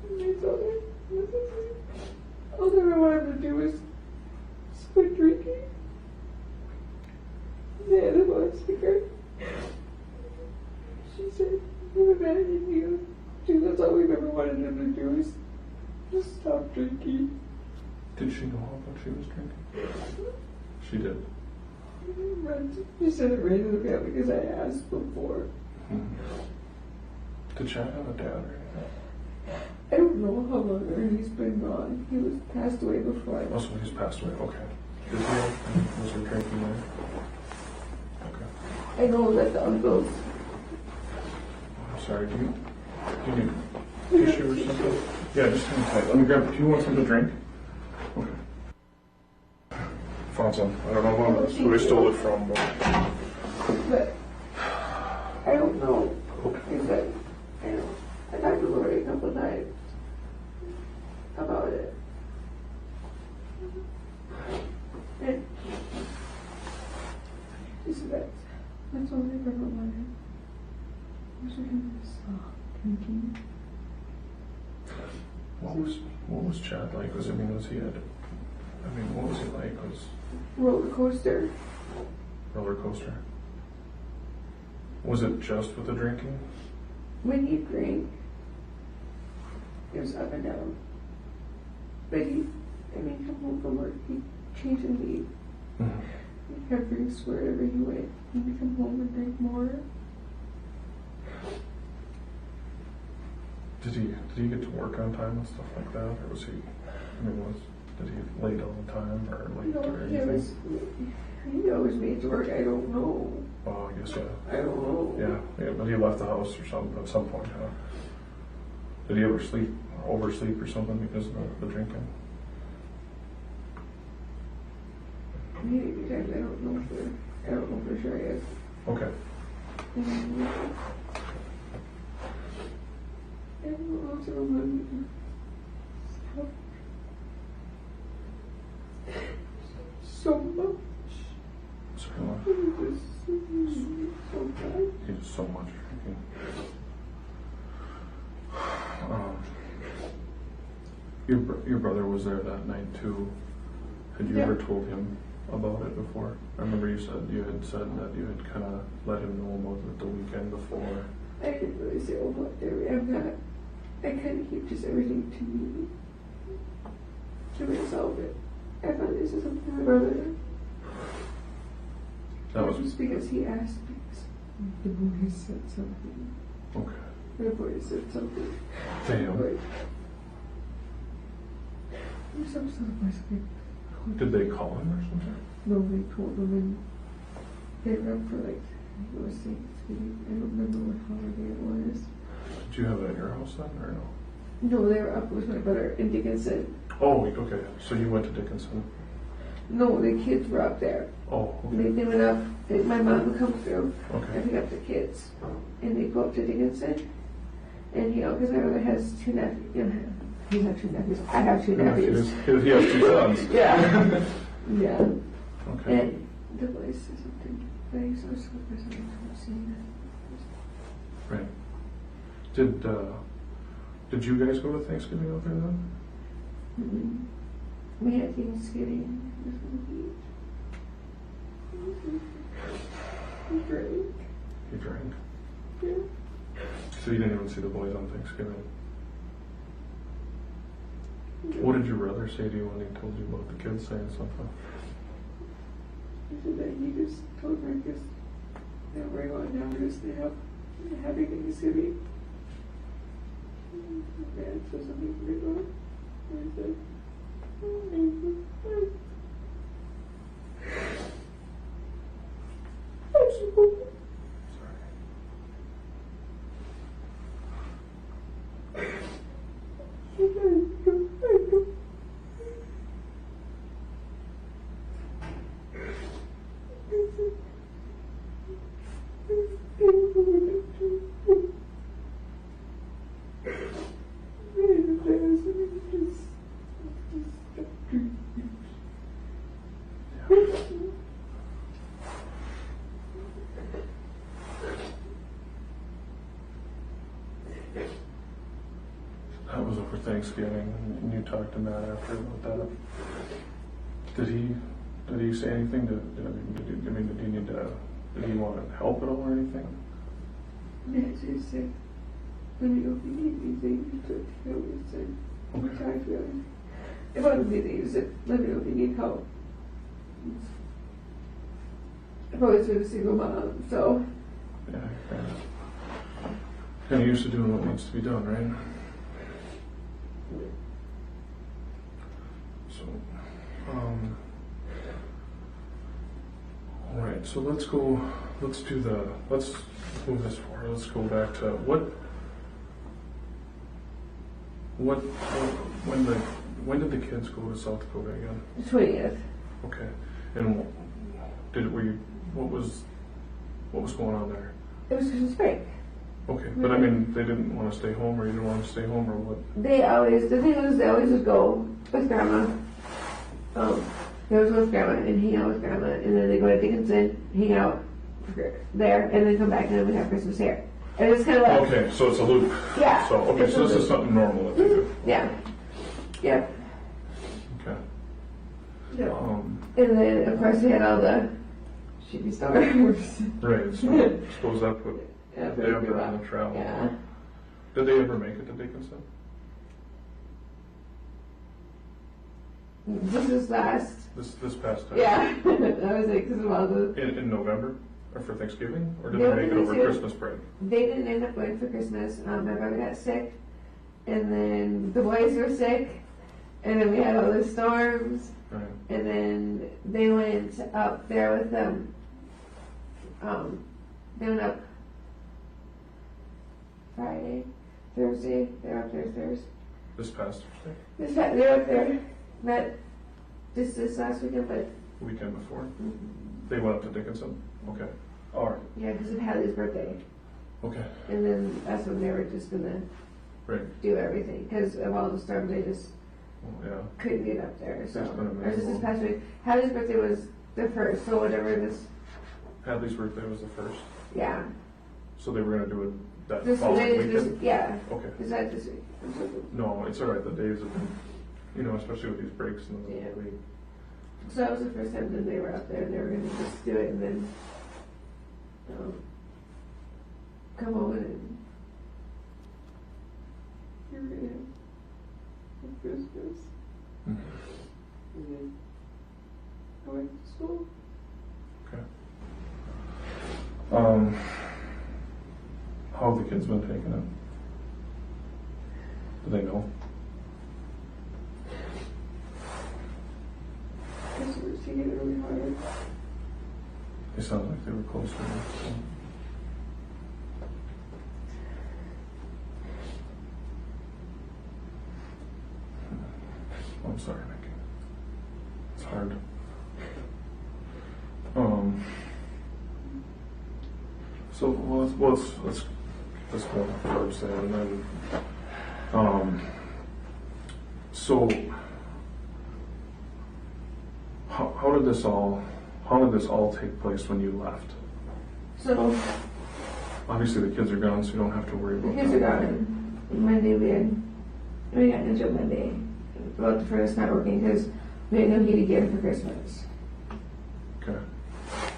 and I told her, all I ever wanted to do was quit drinking. They had a loudspeaker. She said, I'm abandoning you. That's all we've ever wanted him to do is just stop drinking. Did she know how much she was drinking? She did. She said it ran in the family because I asked before. Did Chad have a dad or anything? I don't know how long Ernie's been gone. He was passed away before I Oh, so he's passed away. Okay. Was he drinking there? Okay. I know that the uncles. I'm sorry. Do you need tissue or something? Yeah, just hang tight. Let me grab. Do you want something to drink? Okay. Found some. I don't know who I stole it from, But I don't know. Because I talked to Lori a couple times about it. And she said that's all I ever wanted. I was him to stop drinking. What was Chad like? Was he what was he like? Roller coaster. Roller coaster? Was it just with the drinking? When he drank, it was up and down. But come home from work, he'd change and leave. Mm-hmm. He'd have drinks wherever he went. He'd come home and drink more. Did he get to work on time and stuff like that, or was he? Did he late all the time or late or anything? He always made to work. I don't know. Oh, I guess yeah. I don't know. Yeah, but he left the house or something at some point, huh? Did he ever oversleep or something because of the drinking? Maybe because I don't know for sure yet. Okay. I don't know to remember. So much. Certainly. It was so bad. He did so much drinking. Your brother was there that night too. Had you Yeah. ever told him about it before? I remember you had said that you had kind of let him know about it the weekend before. I didn't really say a lot there. I kind of keep just everything to me, to myself. I finally said something to my brother. That was just because he asked me. The boy said something. okay. The boy said something. Damn. Like, there's some sort of something. Did they call him or something? No, they told them and they were up for like, it was Thanksgiving. I don't remember what holiday it was. Did you have it at your house then, or no? No, they were up with my brother in Dickinson. Oh, okay. So you went to Dickinson. No, the kids were up there. Oh, okay. They went up, my mom would come through Okay. and pick up the kids. And they go up to Dickinson. And, because my brother has two nephews. He's not two nephews. I have two nephews. He has two sons. Yeah. Yeah. Okay. And the boy said something. But he's so surprised I don't see that. Right. Did you guys go to Thanksgiving out there then? Mm-hmm. We had Thanksgiving. This was great. You drank. Yeah. So you didn't even see the boys on Thanksgiving. What did your brother say to you when he told you about the kids saying something? He said that he just told Marcus that we're going down because they have happy Thanksgiving. Dad said something pretty good. And I said, Sorry. That was over Thanksgiving, and you talked to Matt after about that. Did he say anything? Did he want to help at all or anything? Matt just said, let me know if you need anything. He took care of his son. We talked to him. It wasn't anything. He said, let me know if you need help. I've always been a single mom, so. Yeah, kind of used to doing what needs to be done, right? So, all right. So let's move this forward. Let's go back to when did the kids go to South Dakota again? The 20th. Okay. And what was going on there? It was Christmas break. Okay, but I mean, they didn't want to stay home, or you didn't want to stay home, or what? They always would go with grandma. They always go with grandma and hang out with grandma, and then they go to Dickinson, hang out there, and then come back, and then we have Christmas here. And it's kind of like, Okay, so it's a loop. yeah. So, okay, so this is something normal that they do. Yeah. Yeah. Okay. Yeah. And then, of course, we had all the shitty stars. Right, so suppose that put Yeah, they have their own travel. Yeah. Did they ever make it to Dickinson? This is last. This past time? Yeah. That was it, because of all the. In November? Or for Thanksgiving? Or did They they make it were over gonna do- Christmas break? They didn't end up going for Christmas. My brother got sick, and then the boys were sick, and then we had all the storms, Right. and then they went up there with them. They went up Friday, Thursday. They were up there Thursday. This past Thursday? They were up there, not just this last weekend, but The weekend before? They went up to Dickinson? Okay. All right. yeah, because of Hallie's birthday. Okay. And then that's when they were just gonna Right. do everything, because of all the storms, they just Well, yeah. couldn't get up there. So, It's been or just this amazing. past week. Hallie's birthday was the first, so whatever this, Hadley's birthday was the first. yeah. So they were going to do it that This following today is weekend? just, yeah. Okay. Is that this week? I'm so good. No, it's all right. The days have been You know, especially with these breaks in the middle of the week. So that was the first time that they were out there, and they were gonna just do it and then come home and we were gonna have Christmas Mhm. and then go back to school. Okay. How have the kids been taking it? Do they know? Because we were taking it really hard. They sound like they were close to it. So. I'm sorry, Nikki. It's hard. So let's go towards that, and then so how did this all take place when you left? So Obviously the kids are gone, so you don't have to worry the about kids are that. gone. Monday we got into it Monday about the furnace not working because we had no heat again for Christmas. Okay.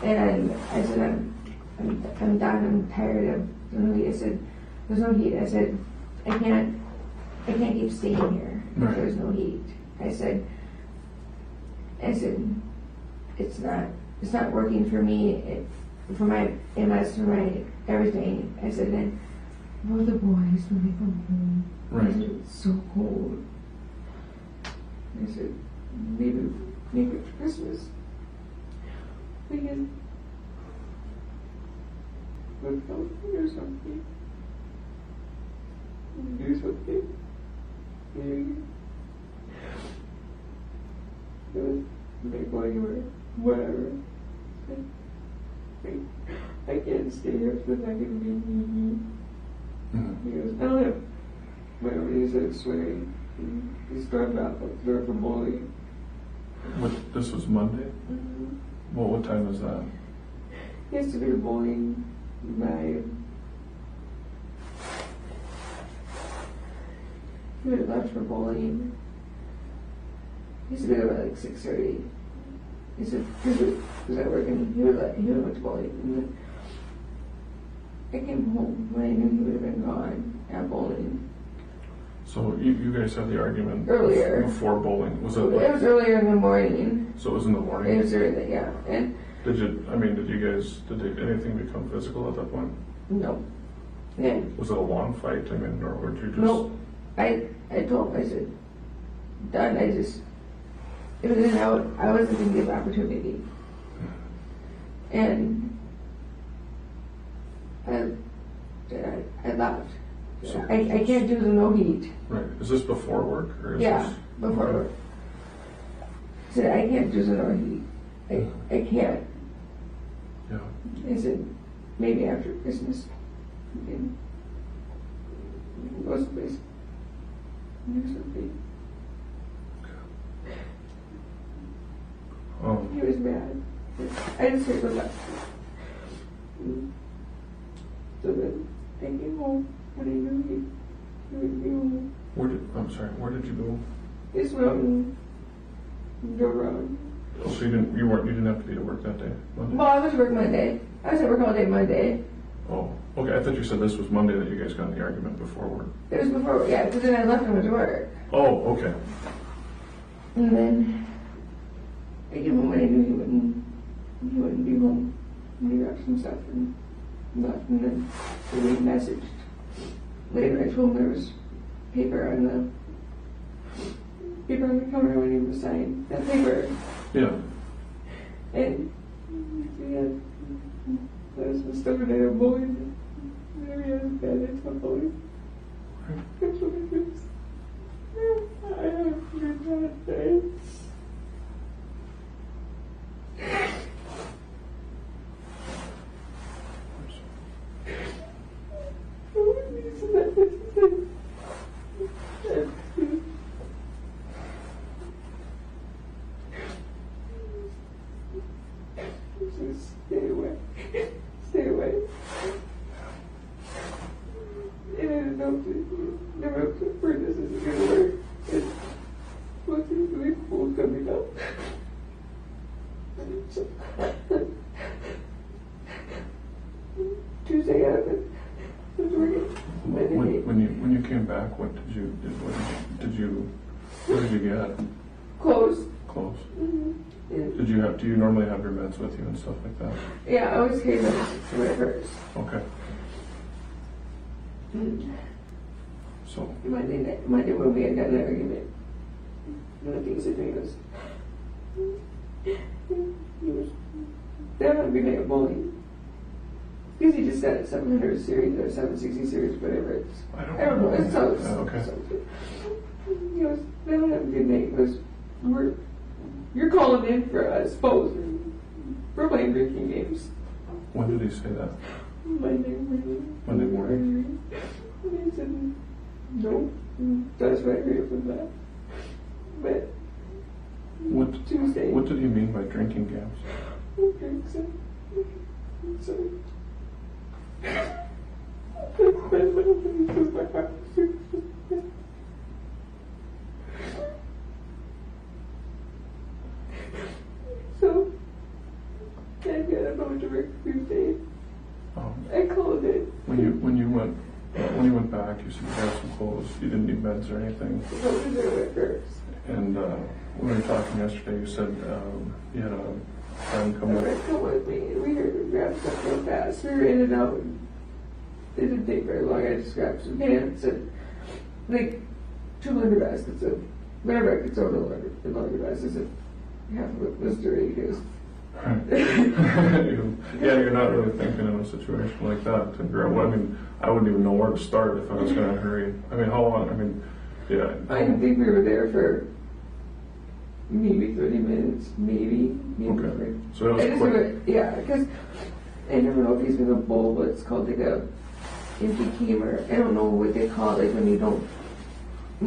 And I said, I'm done, I'm tired of the no heat. I said, there's no heat. I said, I can't keep staying here if Right. there's no heat. I said, it's not working for me, for my MS, for my everything. I said, then both the boys, when they come home, Right. I said, it's so cold. I said, maybe for Christmas we can go to California or something. Do something. Maybe. Make anywhere, whatever. I can't stay here if it's not going to be me. Mhm. He goes, I don't have, whatever he said, swearing. He's driving out there from bullying. This was Monday? Well, what time is that? He has to be bowling by. He would have left for bowling. He used to be there by like 6:30. He said, because was at work and he would have went to bowling. And then I came home when I knew he would have been gone at bowling. So you guys had the argument Earlier. before bowling. Was it It like, was earlier in the morning. so it was in the It morning? was early, yeah. And Did anything become physical at that point? no. Yeah. Was it a long fight? I mean, or would you just? No. I told him, I said, done. It was an out. I wasn't going to give opportunity. And I left. So- I can't do the no heat. Right. Is this before work or is Yeah, this? before Okay. work. I said, I can't do the no heat. I can't. Yeah. I said, maybe after Christmas. We can go someplace. Do something. He was mad. I just heard the left. So then I came home and I knew he would be home. Where did you go? This mountain go around. Oh, so you didn't have to be at work that day? Monday? Well, I was at work Monday. I was at work all day Monday. Oh, okay. I thought you said this was Monday that you guys got in the argument before work. It was before, yeah, because then I left and went to work. Oh, okay. And then I came home and I knew he wouldn't be home. And he grabbed some stuff and left. And then we messaged. Later I told him there was paper on the counter when he was signing that paper. Yeah. And he had there's some stuff in there, bullying. Whenever he has a bad, it's not bullying. That's what it is. I have a good day. Just stay away. Stay away. And I don't know if the furnace isn't going to work. Tuesday, I was working. When you came back, what did you get? Close. Close. Mm-hmm. Yeah. Do you normally have your meds with you and stuff like that? Yeah, I always carry them when it hurts. Okay. Mm. So, Monday when we had gotten an argument, one of the things that he was down on midnight at bowling. Because he just got a 700 series or 760 series, whatever it's. I don't know. It's so, okay. He goes, they don't have a good night. He goes, you're calling in for us both. We're playing drinking games. When did he say that? Monday morning. Monday morning. And I said, no. That's what I heard from that. But Tuesday. What did he mean by drinking games? Drinks and so. So, I got a bunch of work Tuesday. I called it. When you went back, you said you had some clothes. You didn't need meds or anything. What was it first? And when we were talking yesterday, you said you had a friend come with. Come with me. We heard we grabbed stuff real fast. We were in and out. It didn't take very long. I just grabbed some pants and like 2 laundry baskets of whatever I could throw in laundry baskets. And half of it was dirty because. Yeah, you're not really thinking in a situation like that to grab. Well, I mean, I wouldn't even know where to start if I was going to hurry. I mean, how long? I mean, yeah. I think we were there for maybe 30 minutes, maybe. Okay. 30. So that was quick. Yeah, because I never know if he's going to bowl, but it's called like a empty camera. I don't know what they call it, like when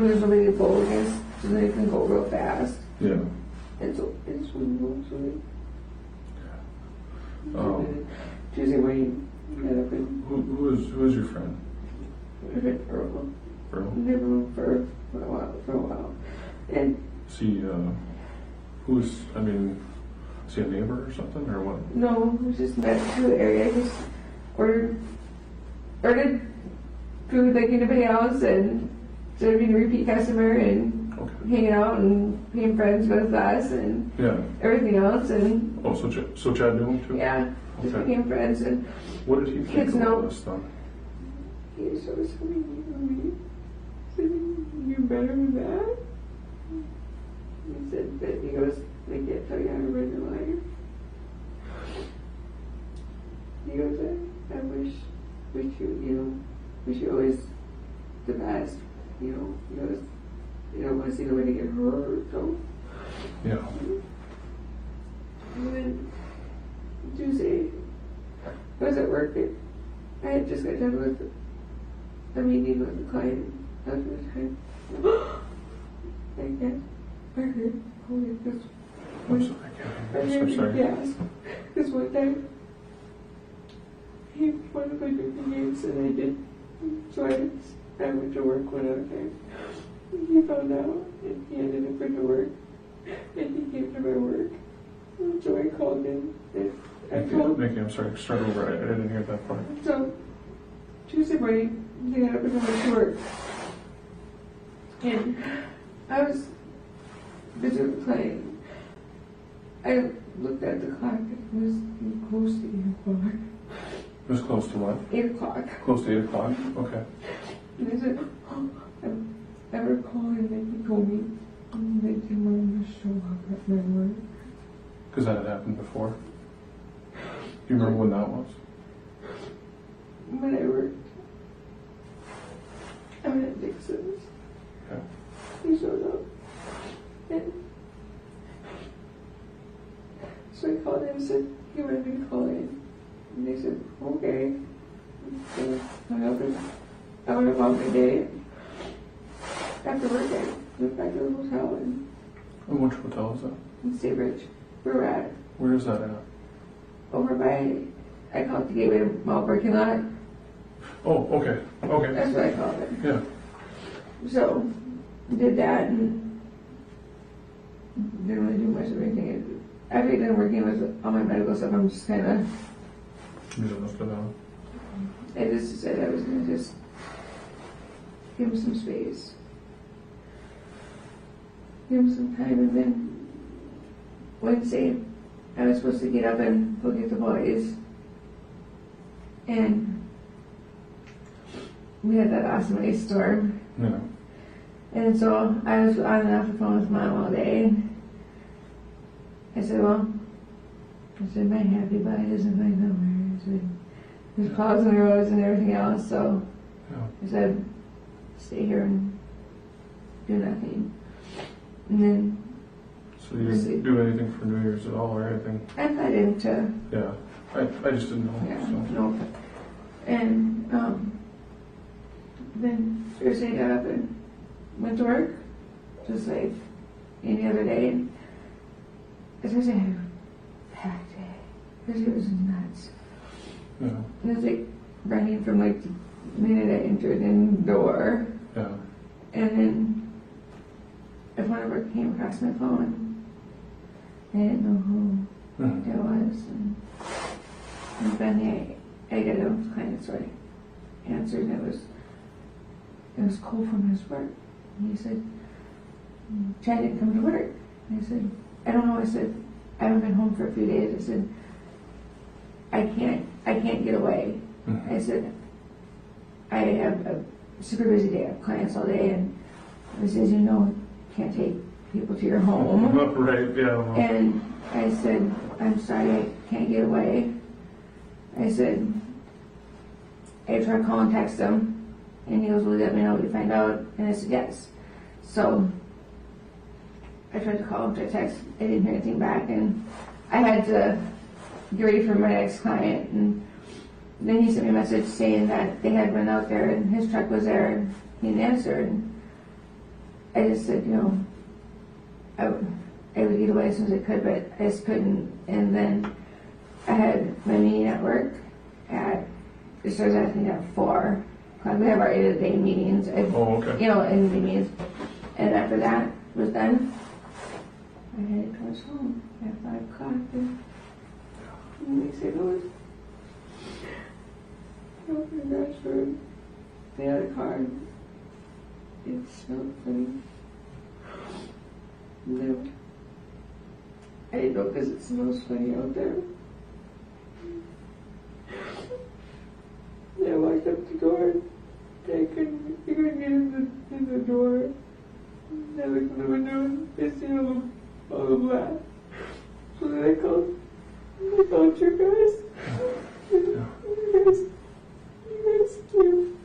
there's nobody to bowl against, so then it can go real fast. Yeah. And so it's really Tuesday morning, got up and Who is your friend? I went for a while. Earl? Never moved for a while. And Is he, is he a neighbor or something, or what? no, we just met through the area. Just ordered food like in the house and started being a repeat customer and hanging out and being friends with us and everything else. And so Chad knew him too? yeah, just Okay. became friends. And What did he think kids about know. this then? he was so sweet of me. He said, "You're better than that." He said that he goes, "I can't tell you how to run your life." He goes, I wish you always the best. He goes, you don't want to see nobody get hurt, so. Yeah. And then Tuesday, I was at work. I had just got done with a meeting with a client after the time. I heard, holy, this I'm sorry. Yes. Because one time, he wanted to play drinking games and I did. So I went to work one other time. He found out and he ended up going to work. And he came to my work. And so I called him. Nikki, I'm sorry, start over. I didn't hear that part. So Tuesday morning, he got up and went to work. And I was busy with playing. I looked at the clock. It was close to 8 o'clock. It was close to what? 8 o'clock. Close to 8 o'clock? Okay. And I said, I recall him and he told me that he wanted to show up at my work. Because that had happened before? Do you remember when that was? When I worked out at Dixon's. Okay. He showed up. And so I called him and said he wanted me to call in. And they said, okay. So I hung up and I went about my day. After work, I went back to the hotel and And which hotel is that? in Staybridge. Where we're at. Where is that at? Over by, I call it the Gateway Mall parking lot. Oh, okay. Okay. That's what I call it. Yeah. So, did that and didn't really do much of anything. after I done working with all my medical stuff, I'm just kind of, You don't have to know. I just said I was gonna just give him some space. Give him some time, and then Wednesday, I was supposed to get up and go get the boys. And we had that awesome ice storm. Yeah. And so I was on and off the phone with Mom all day. I said, well, my happy body doesn't find nowhere. I said, there's clouds on the roads and everything else, so Yeah. I said, stay here and do nothing. And then So you didn't do anything for New Year's at all or anything? I got into, Yeah. I just didn't know. yeah, So. no. And then Thursday got up and went to work, just like any other day. And Thursday I had a packed day. Thursday was nuts. Yeah. And it was like running from like the minute I entered in the door. Yeah. And then a phone number came across my phone. I didn't know who Mhm. it was. And then I got a client, so I answered, and it was Cole from his work. And he said, Chad didn't come to work. And I said, I don't know. I said, I haven't been home for a few days. I said, I can't get away. Mhm. I said, I have a super busy day. I have clients all day, and I said, you know, can't take people to your home. Right, yeah. Well, And I said, I'm sorry, I can't get away. I said, I tried to call and text him, and he goes, will you let me know what you find out? And I said, yes. So I tried to call him, tried to text, I didn't hear anything back, and I had to get ready for my next client. And then he sent me a message saying that they had run out there and his truck was there, and he didn't answer. And I just said, you know, I would get away as soon as I could, but I just couldn't. And then I had my meeting at work it starts I think at 4 o'clock. We have our end-of-the-day meetings. Oh, okay. You know, end-of-the-day meetings. And after that was done, I headed towards home at 5 o'clock. And the next thing I was, oh my gosh, from the other car, it smelled funny. No. I didn't know because it smells funny out there. And I walked up the door. I couldn't get in the door. And I looked in the window and I see all the black. So then I called you guys. You guys came.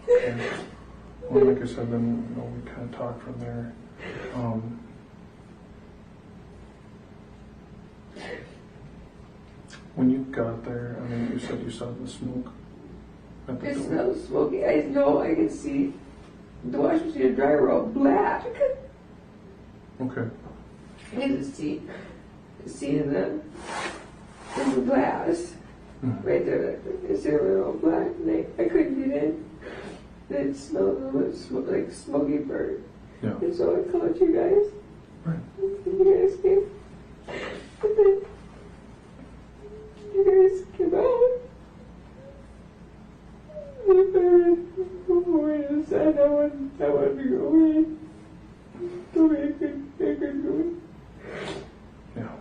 Okay. Well, like I said, then we kind of talked from there. When you got there, I mean, you said you saw the smoke at the It door. smells smoky. I know I can see the wash machine and dryer all black. Okay. I can see in the glass right there. I see it all black, and I couldn't get in. And it smelled a little bit like smoky burnt. Yeah. And so I called you guys. Right. And you guys came. And then you guys came out. And I went over and said I wanted to go away. Told me I couldn't go in. Yeah.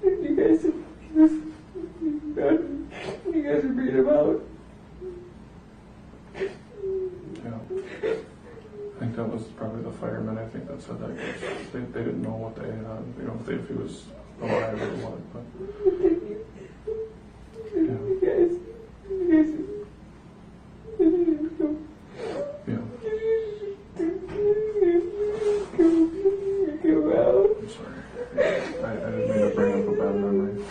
And you guys said, you guys were bringing him out. Yeah. I think that was probably the firemen, I think, that said that. 'Cause they didn't know what they had, if he was alive or what. But You guys, yeah. come out. I'm sorry. I didn't mean to bring up a bad memory.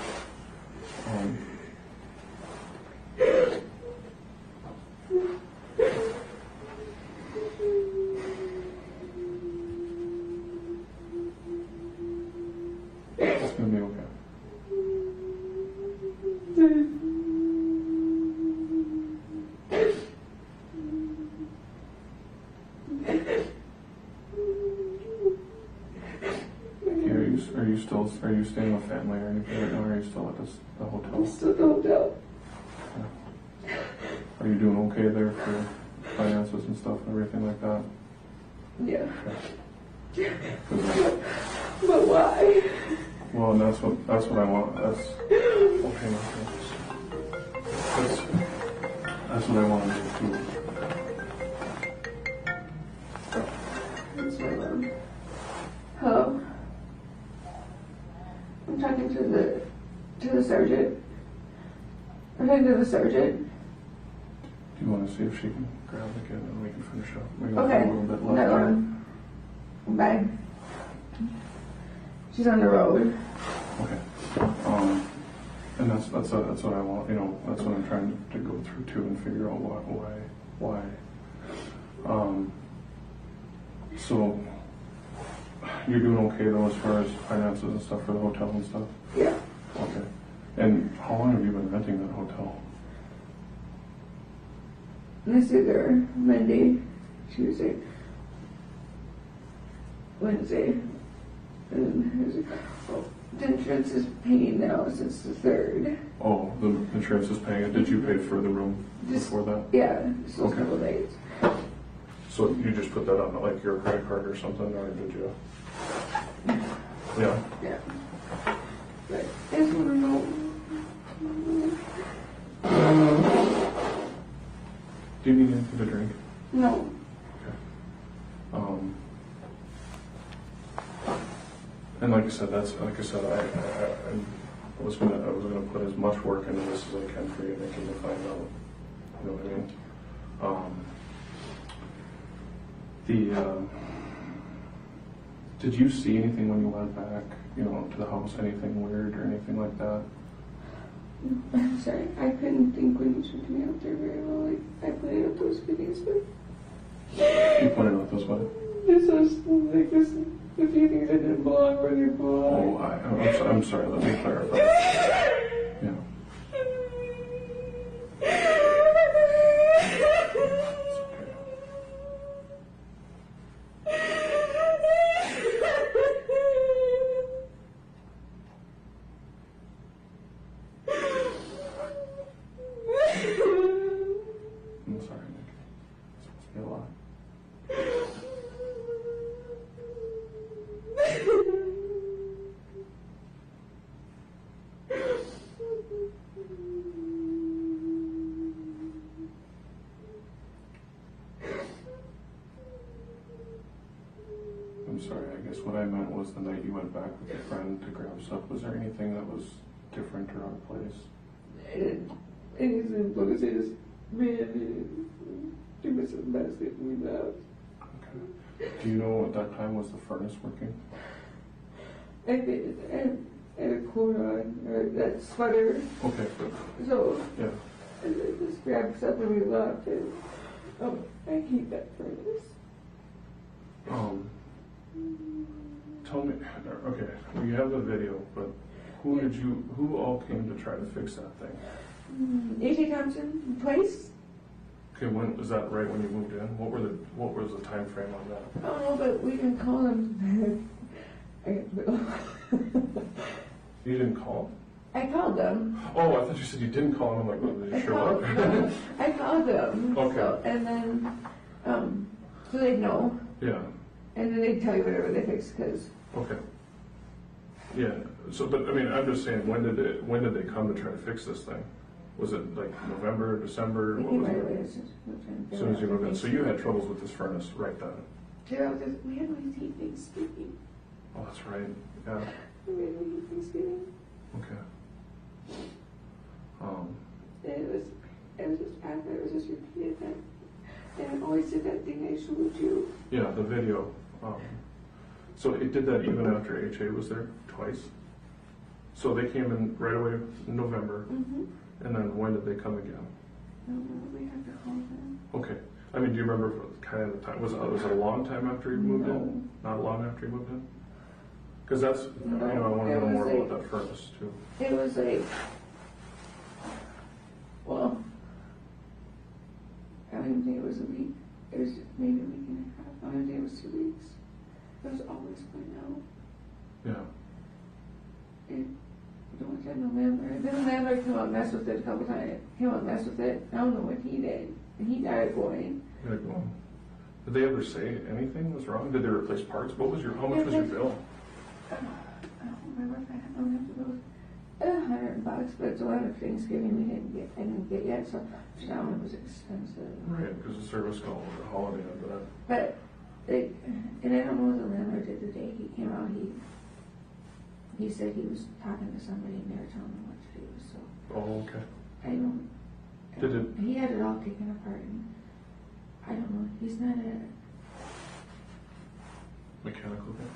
It's gonna be okay. are you staying with family or anything right now, or are you still at the hotel? I'm still at the hotel. Are you doing okay there for finances and stuff and everything like that? Yeah. Okay. But why? Well, and that's what I want. That's what I want to do too. That's my mom. Hello? I'm talking to the sergeant. I'm talking to the sergeant. Do you want to see if she can grab the kid and we can finish up? We got Okay. a little bit left. Never mind. Bye. She's on the road. Okay. And that's what I want. You know, that's what I'm trying to go through too and figure out why. So you're doing okay though as far as finances and stuff for the hotel and stuff? Yeah. Okay. And how long have you been renting that hotel? This is either Monday, Tuesday, Wednesday, and the insurance is paying now since the 3rd. Oh, the insurance is paying it. Did you pay for the room before that? Yeah, just those Okay. couple days. So you just put that on like your credit card or something, or did you? Yeah. Yeah. But I just want to know. Do you need anything to drink? No. Okay. And like I said, I was gonna put as much work into this as I can for you, Nikki, to find out. You know what I mean? Did you see anything when you went back, you know, to the house? Anything weird or anything like that? I'm sorry, I couldn't think when you took me out there very well. Like, I pointed out those videos, but You pointed out those what? there's those, like, there's a few things that didn't belong where they belong. Oh, I'm sorry, let me clarify. Yeah. I'm sorry, Nick. It's supposed to be a lot. I'm sorry, I guess what I meant was the night you went back with your friend to grab stuff, was there anything that was different or out of place? And he's in Florida, he just ran and threw me some basket and we left. Okay. Do you know at that time was the furnace working? I had a coat on, or that sweater, Okay, so yeah. I just grabbed stuff and we left, and I keep that furnace. Tell me, okay, we have the video, but who all came to try to fix that thing? A.J. Thompson, twice? Okay, when, was that right when you moved in? What was the time frame on that? I don't know, but we can call him. You didn't call? I called them. Oh, I thought you said you didn't call him. I'm like, well, did you show up? I called them. Okay. So, and then, so they'd know. Yeah, And then they'd tell you whatever they fixed, because okay. Yeah, so, but I mean, I'm just saying, when did they come to try to fix this thing? Was it like November, December? they What came was right it? away As soon as you moved in. So you had troubles with this furnace right then? We had my heat Thanksgiving. Oh, that's right, yeah, We had my heat Thanksgiving. okay. And it was just repeated that. And I always did that thing I showed you. Yeah, the video. So it did that even after HA was there twice? So they came in right away in November, Mm-hmm. and then when did they come again? No, we have to call them. Okay. I mean, do you remember kind of the time? Was it a long time after you moved in? Not long after you moved in? Because that's, I want to know more about that furnace too. It was like, well, I don't even think it was a week. It was maybe a week and a half. I don't think it was 2 weeks. It was always going out. Yeah. got no memory. Then the landlord came out and messed with it a couple times. Came out and messed with it. I don't know what he did. And he got it going. They're going. Did they ever say anything was wrong? Did they replace parts? How much was your bill? I don't remember if I don't have to go. $100, but it's a lot of Thanksgiving I didn't get yet, so down it was expensive. Right, because the service call was a holiday under that. But, and I don't know what the landlord did the day he came out. He said he was talking to somebody and they were telling him what to do, so. Oh, okay. I don't. He had it all taken apart, and I don't know. He's not a. Mechanical guy?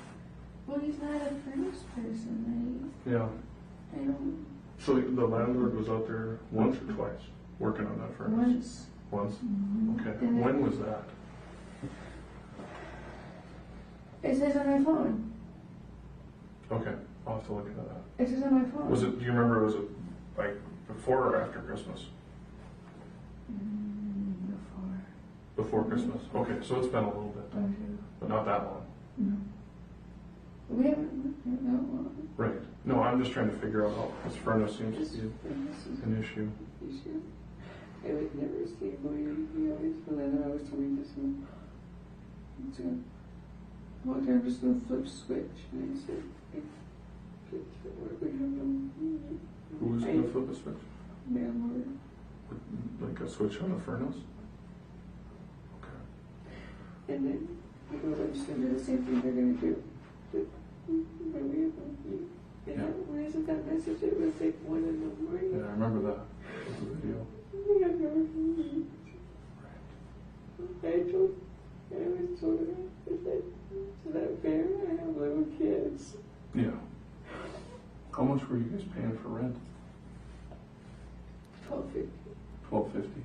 Well, he's not a furnace person. Yeah. I don't. So the landlord was out there once or twice working on that furnace? Once? Mm-hmm. Okay. And When was that? It says on my phone. Okay. I'll have to look into that. It says on my phone. Do you remember, was it like before or after Christmas? Before. Before Christmas. Okay, so it's been a little bit then, but not that long. No. We haven't looked at that long. Right. No, I'm just trying to figure out how this furnace seems to be an issue. I would never see him going. He always, and then I was telling this one. One day I'm just going to flip switch. And I said, we have no. Who was going to flip a switch? Landlord. Like a switch on the furnace? Okay. And then we go to do the same thing they're going to do. But we have no heat. And Yeah. when I sent that message, it was like 1 in the morning. Yeah, I remember that. It was a video. We have no heat. I was told her, is that fair? I have little kids. Yeah. How much were you guys paying for rent? $12.50. $12.50.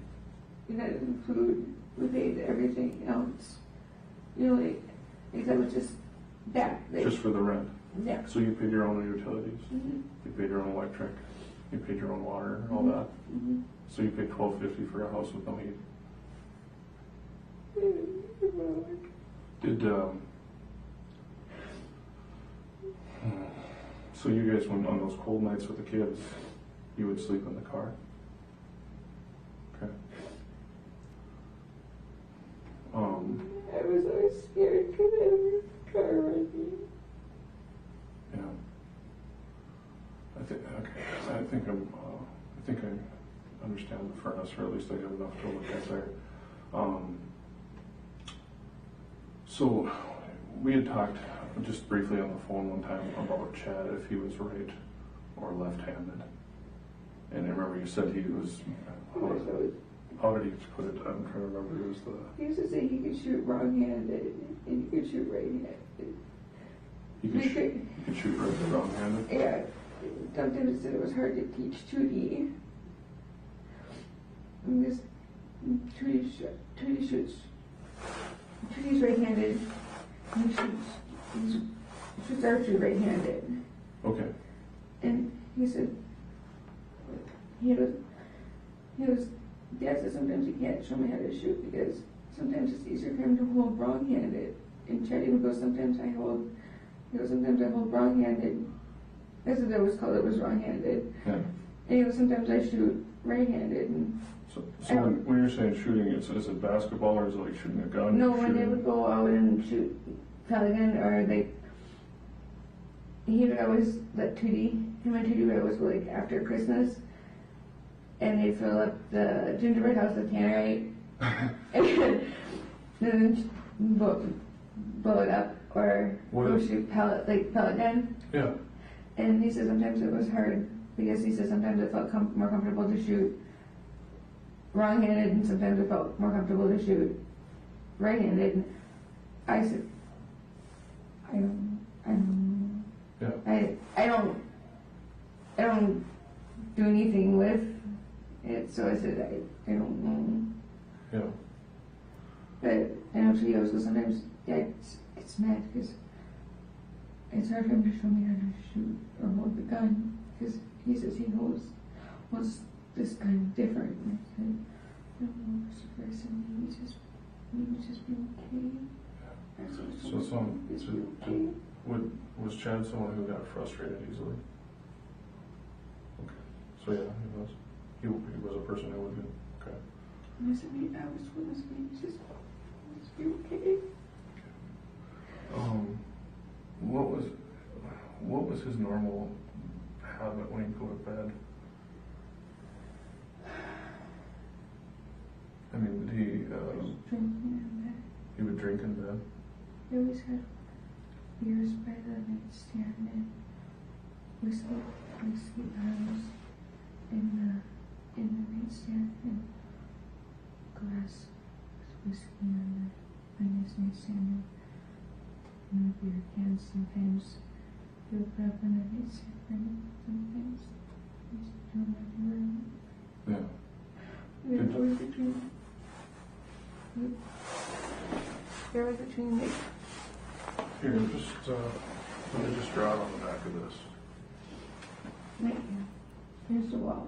And that didn't include, we paid everything else. You know, like that was just that. Just for the rent? Yeah. So you paid your own utilities? Mm-hmm. You paid your own electric? You paid your own water and all Mm-hmm. that? Mm-hmm. So you paid $12.50 for a house with no heat? Did, so you guys, when on those cold nights with the kids, you would sleep in the car? Okay. I was always scared because I was car running. Yeah. I think I understand the furnace, or at least I have enough to look at there. So we had talked just briefly on the phone one time about Chad, if he was right or left-handed. And I remember you said he was, how did he put it? I'm trying to remember. It was He used to say he could shoot wrong-handed and he could shoot right-handed. he could shoot right or wrong-handed? Yeah. Sometimes he said it was hard to teach Tootie. And this Tootie's right-handed. And he shoots archery right-handed. Okay. And he said Dad said sometimes he can't show me how to shoot because sometimes it's easier for him to hold wrong-handed. And Chetty would go, sometimes I hold wrong-handed. That's what they always called it, was wrong-handed. Yeah. And he goes, sometimes I shoot right-handed. And So when you're saying shooting, is it basketball or is it like shooting a gun? no, when they would go out and shoot pelican, or he would always let him and Tootie would always go like after Christmas, and they'd fill up the gingerbread house with tannerite, and then blow it up, or go shoot pellet gun. Yeah. And he said sometimes it was hard, because he said sometimes it felt more comfortable to shoot wrong-handed, and sometimes it felt more comfortable to shoot right-handed. And I said, I don't know. Yeah. I don't do anything with it, so I said, I don't know. Yeah. But I know she always goes, sometimes, yeah, it's mad, because it's hard for him to show me how to shoot or hold the gun, because he says he holds this gun different. And I said, I don't know, Mr. Person, maybe just be okay. Was Chad someone who got frustrated easily? So yeah, he was. He was a person who would be, okay. I was told this man, he just, must be okay. What was his normal habit when he'd go to bed? I mean, did he, Drinking in bed. he would drink in bed? He always had beers by the nightstand and whiskey bottles in the nightstand and glass with whiskey on his nightstand and the beer cans. Sometimes he would put up in the nightstand and sometimes he used to do in my room. Yeah. They were always between me. Here, just, let me just draw it on the back of this. Right here. Here's the wall.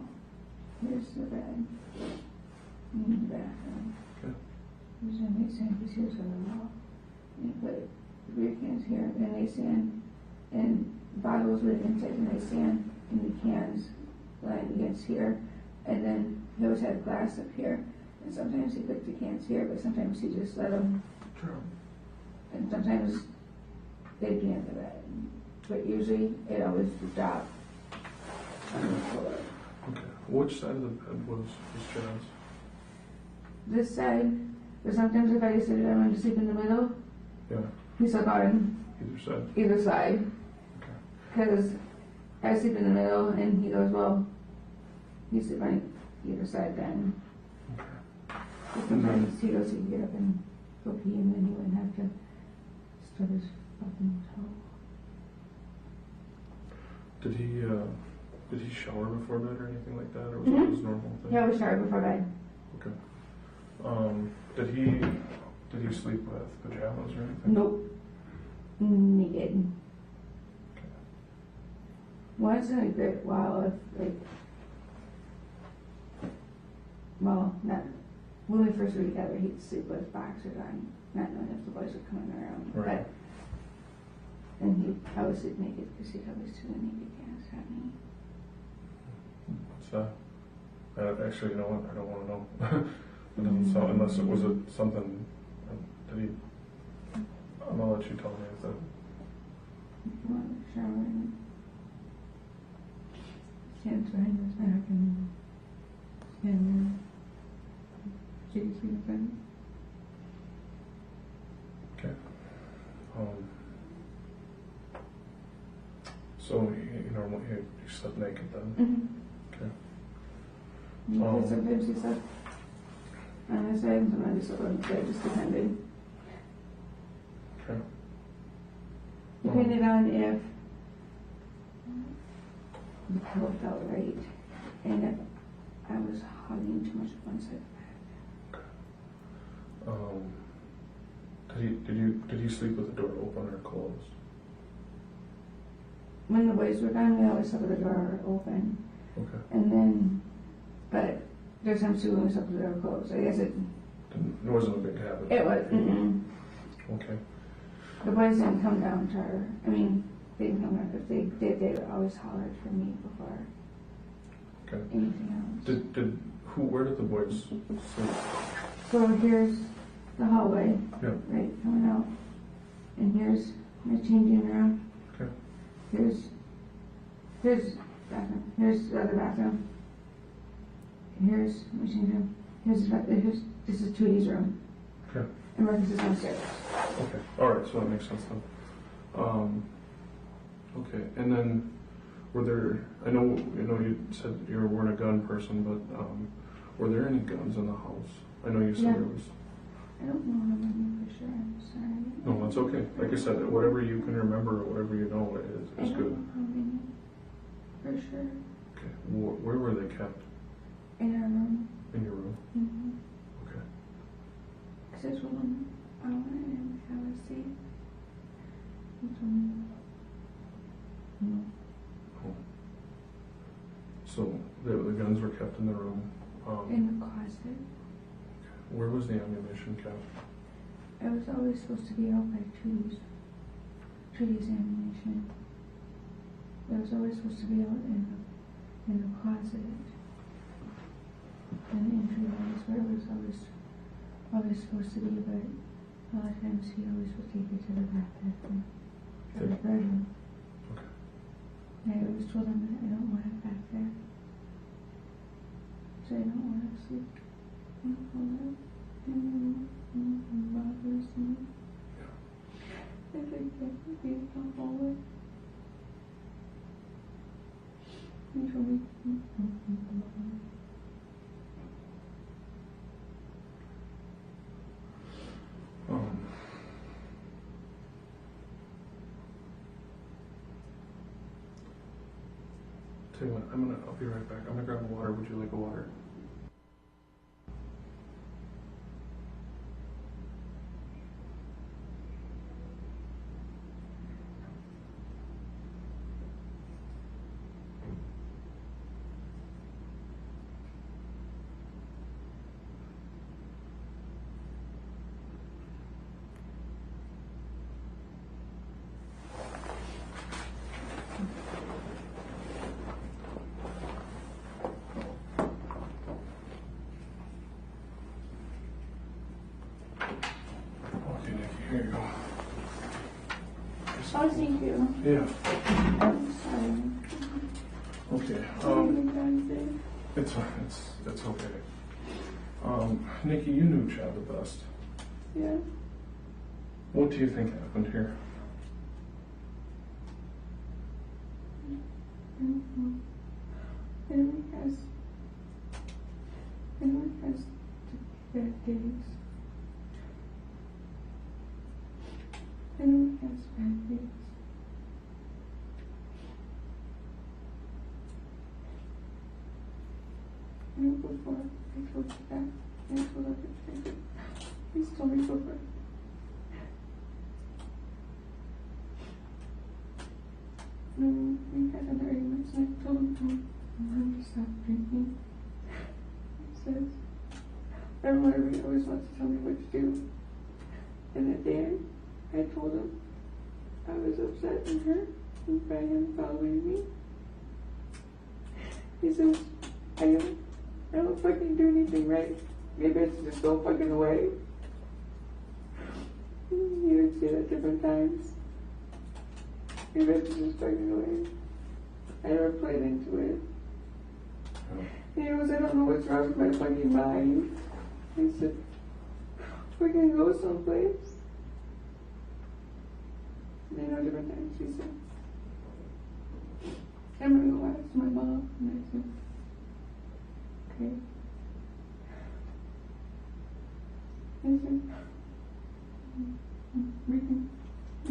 Here's the bed. And the bathroom. Okay. Here's the nightstand, because here's on the wall. And you put the beer cans here, and the nightstand, and bottles were inside the nightstand, and the cans lying against here. And then he always had glass up here. And sometimes he put the cans here, but sometimes he just let them. Sure. And sometimes they'd be in the bed. But usually it always dropped on the floor. Okay. Which side of the bed was Chad's? This side, but sometimes if I decided I wanted to sleep in the middle, Yeah. he slept on Either side? either side. Okay. Because I sleep in the middle, and he goes, well, you sleep on either side then. Okay. But sometimes he goes, he can get up and go pee, and then he wouldn't have to start his fucking toe. Did he shower before bed or anything like that, or was that his normal thing? He always showered before bed. Okay. Did he sleep with pajamas or anything? Nope. Naked. Okay. Once in a great while, if like, well, not when we first were together, he'd sleep with boxers on, not knowing if the boys were coming around. Right. But, and he'd always sleep naked because he'd always do the naked dance at me. What's that? Actually, you know what? I don't want to know. It doesn't sound, unless it was something. Did he? I'm gonna let you tell me if that. If you want to shower and stands behind his back and Jake's in front. Okay. So he normally he slept naked then. Okay. Because sometimes he slept on his side and sometimes he slept on his side, just depending. Okay. Depending on if the pillow felt right and if I was hugging too much one side. Did he sleep with the door open or closed? When the boys were gone, we always slept with the door open. Okay. And then, but there's times too when we slept with the door closed. I guess it Wasn't a big habit. was. Okay. The boys didn't come down to her. I mean, they didn't come down. If they did, they would always holler for me before Okay. anything else. Where did the boys sleep? So here's the hallway, Yeah. right, coming out. And here's my changing room. Okay. Here's bathroom. Here's the other bathroom. Here's my changing room. This is Tootie's room. Okay. And Marcus is downstairs. Okay. All right. So that makes sense then. Okay. And then, were there? I know you said you weren't a gun person, but were there any guns in the house? I know you said Yeah. there was. I don't know how many for sure. I'm sorry. No, that's okay. Like I said, whatever you can remember or whatever you know I is don't good. know how many for sure. Okay. Where were they kept? In our room. In your room. Mm-hmm. Okay. Because I told him I wanted him to have a seat. He told me no. Oh. So the guns were kept in the room. In the closet. Where was the ammunition kept? I was always supposed to be out by Tootie's ammunition. It was always supposed to be out in in the closet. And the entryway is where it was always supposed to be, but a lot of times he always would take it to the bathroom, or the bedroom. Okay. And I always told him that I don't want it back there. So I don't want to sleep. I don't want it bothers me. I think that would be the hallway. He told me. Tell you what, I'll be right back. I'm gonna grab a water. Would you like a water? Okay, Nikki, here you go. Oh, thank you. Yeah. I'm sorry. Okay. It's okay. Nikki, you knew Chad the best. Yeah. What do you think happened here? Everyone has bad days. Everyone has bad days. And before I told you that, I told everything. He's told me before. We had an argument, and I told him I wanted to stop drinking. He says, I don't want to read, always wants to tell me what to do. And at the end, I told him I was upset and hurt by him following me. He says, I don't fucking do anything right. Maybe I should just go fucking away. He would say that different times. Maybe I should just fucking away. I never played into it. And he goes, I don't know what's wrong with my fucking mind. I said, we're gonna go someplace. And you know, different times he said, I'm gonna go ask my mom. And I said, okay. I said, we can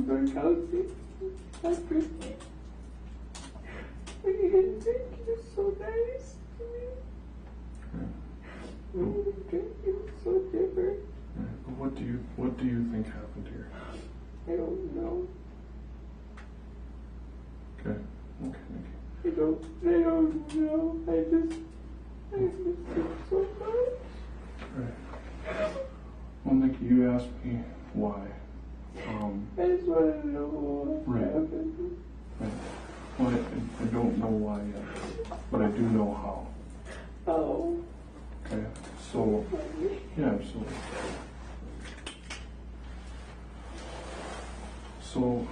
go to Kelsey after. When you didn't drink, you were so nice to me. When you didn't drink, you were so different. But what do you think happened here? I don't know. Okay, Nikki. I don't know. I miss you so much. Right. Well, Nikki, you asked me why. I just want to know what Right. happened. Right. Well, I don't know why yet, but I do know how. Oh. Okay, so, yeah, absolutely. So,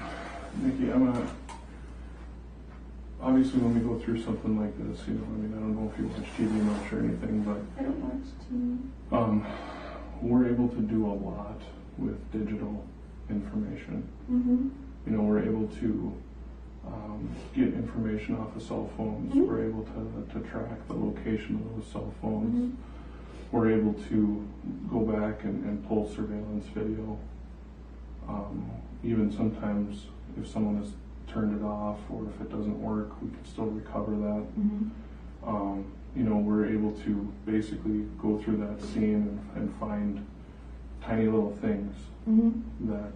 Nikki, obviously when we go through something like this, I don't know if you watch TV much or anything, but I don't watch TV. we're able to do a lot with digital information. Mm-hmm. We're able to get information off of cell phones. Mm-hmm. We're able to track the location of those cell phones. Mm-hmm. We're able to go back and pull surveillance video. Even sometimes if someone has turned it off or if it doesn't work, we can still recover that. Mm-hmm. We're able to basically go through that scene and find tiny little things Mm-hmm. that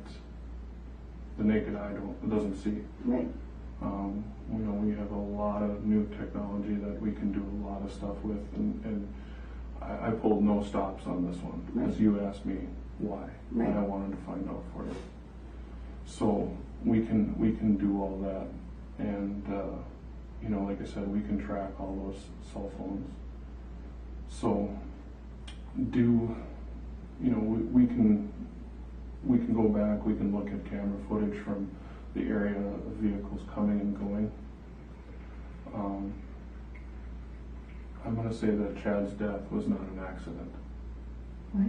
the naked eye doesn't see. Right. We have a lot of new technology that we can do a lot of stuff with, and I pulled no stops on this one because Right. you asked me why, Right. and I wanted to find out for you. So we can do all that, and you know, like I said, we can track all those cell phones. So, you know, we can go back, we can look at camera footage from the area of vehicles coming and going. I'm gonna say that Chad's death was not an accident. What?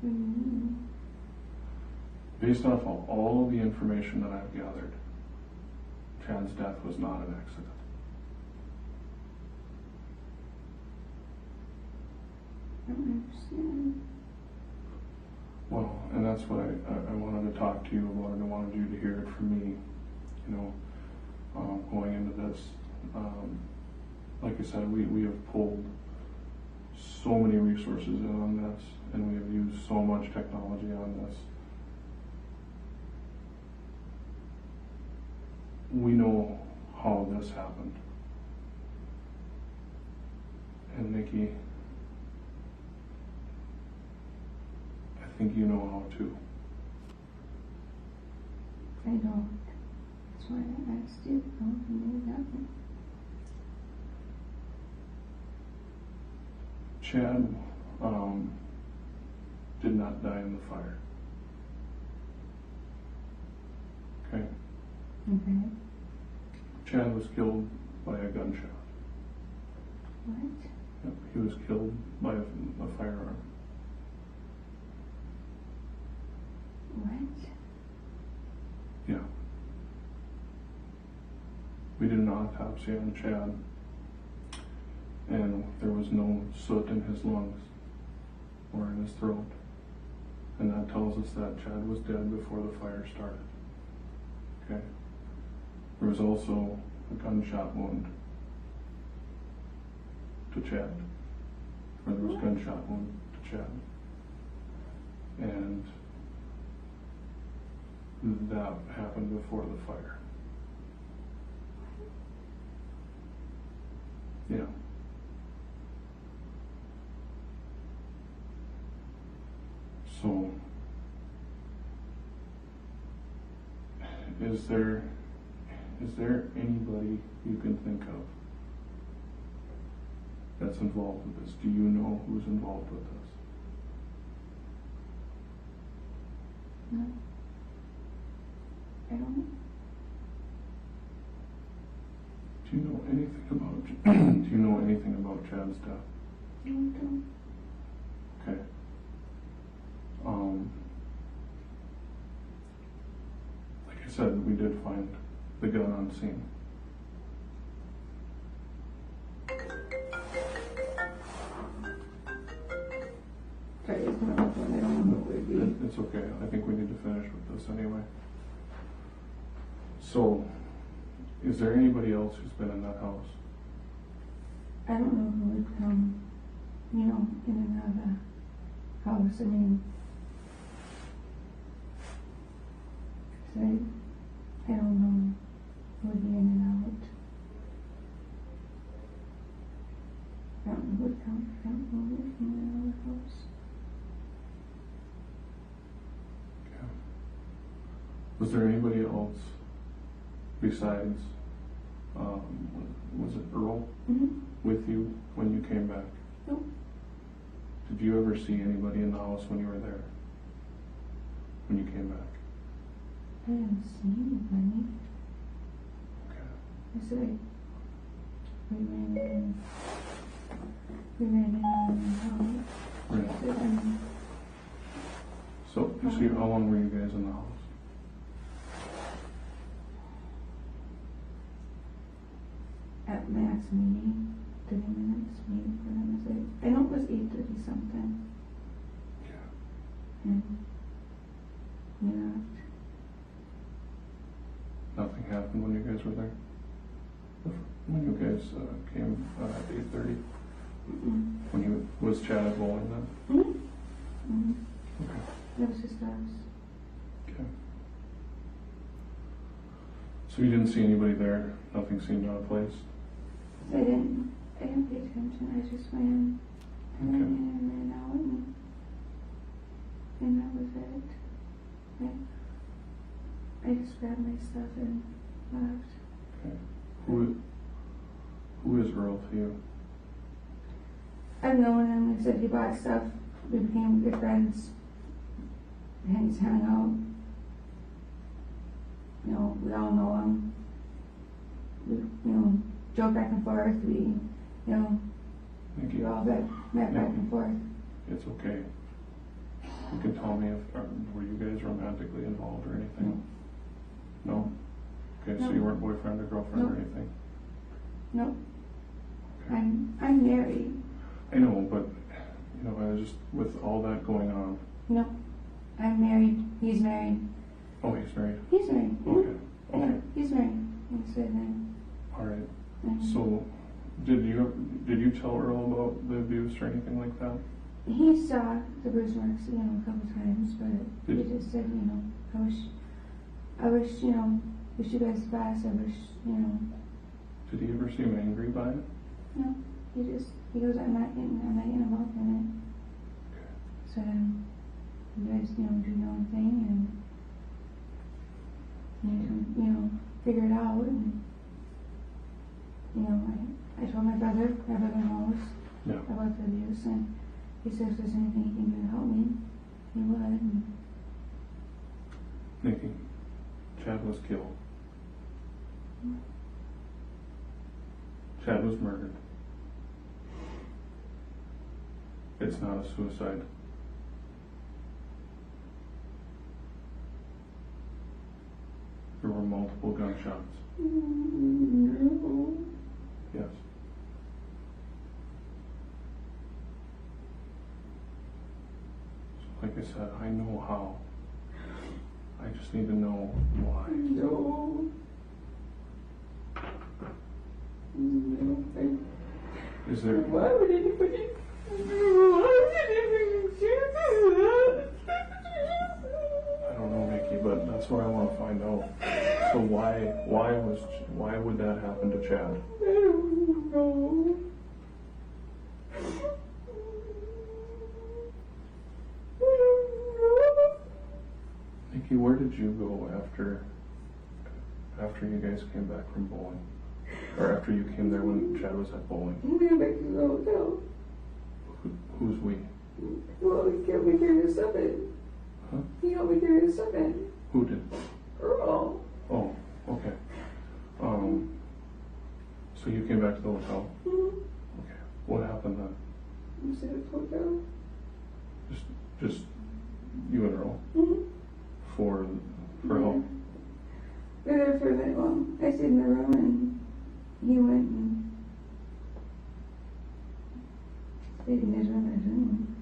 Mm-hmm. Based off of all the information that I've gathered, Chad's death was not an accident. I don't understand. Well, and that's what I wanted to talk to you about, and I wanted you to hear it from me, you know, going into this. Like I said, we have pulled so many resources in on this, and we have used so much technology on this. We know how this happened. And Nikki, I think you know how too. I don't. That's why I asked you. I don't know nothing. Chad did not die in the fire. Okay? Okay. Chad was killed by a gunshot. What? Yep, he was killed by a firearm. What? Yeah. We did an autopsy on Chad, and there was no soot in his lungs or in his throat. And that tells us that Chad was dead before the fire started. Okay? There was also a gunshot wound to Chad. Or there was a gunshot wound to Chad. And that happened before the fire. Yeah. So, is there anybody you can think of that's involved with this? Do you know who's involved with this? No. I don't. Do you know anything about? Do you know anything about Chad's death? No, I don't. Okay. Like I said, we did find the gun on scene. Sorry, it's not my phone. I don't know what it would be. It's okay. I think we need to finish with this anyway. So, is there anybody else who's been in that house? I don't know who would come, you know, in and out of the house. I mean, I don't know who would be in and out. I don't know who would come. I don't know who would come in and out of the house. Okay. Was there anybody else besides, was it Earl Mm-hmm. with you when you came back? Nope. Did you ever see anybody in the house when you were there? When you came back? I didn't see anybody. Okay. I said we ran in on the house. Right. I said, So, you see, how long were you guys in the house? at max meeting, 30 minutes meeting for them. I said, I know it was 8:30 something. Yeah. And we left. Nothing happened when you guys were there? When you guys came at 8:30? Mm-mm. When you was Chad at bowling then? Mm-hmm. Mm-hmm. Okay. That was his house. Okay. So you didn't see anybody there? Nothing seemed out of place? I didn't pay attention. I just ran in and ran out, and that was it. I I just grabbed my stuff and left. Okay. Who is Earl to you? I've known him. Like I said, he bought stuff. We became good friends. And he's hung out. You know, we all know him. We, you know, joke back and forth. We, you know, Nikki, we all met back and forth. it's okay. You can tell me if were you guys romantically involved or anything? No. Okay, so No. you weren't boyfriend or girlfriend or No. anything. Nope. Okay. I'm married. I know, but you know, I just with all that going on. No. I'm married. He's married. Oh, he's married. He's married. Okay. Yeah, Okay. he's married. He's married. All right. And So, did you tell Earl about the abuse or anything like that? he saw the bruise marks, you know, a couple times, but he Did- just said, you know, I wish, you know, wish you guys the best. I wish, you know, Did he ever seem angry by it? no. He goes, I'm not getting involved in it. So, you guys, you know, do your own thing and you know, figure it out. And you know, I told my brother knows Yeah. about the abuse, and he said if there's anything he can do to help me, he would. And Nikki, Chad was killed. Chad was murdered. It's not a suicide. There were multiple gunshots. no. Yes. So like I said, I know how. I just need to know why. No. No. Is there? Why would anybody? Why would anybody do that? I don't know, Nikki, but that's what I want to find out. So why would that happen to Chad? I don't know. Nikki, where did you go after you guys came back from bowling? Or after you came there when Chad was at bowling? We went back to the hotel. Who's we? Well, he helped me carry the stuff in. Huh? He helped me carry the stuff in. Who did? Earl. Oh, okay. So you came back to the hotel? Mm-hmm. Okay. What happened then? You said it's hotel. Just you and Earl Mm-hmm. for help? We were there for a minute. Well, I stayed in the room and he went and stayed in his room.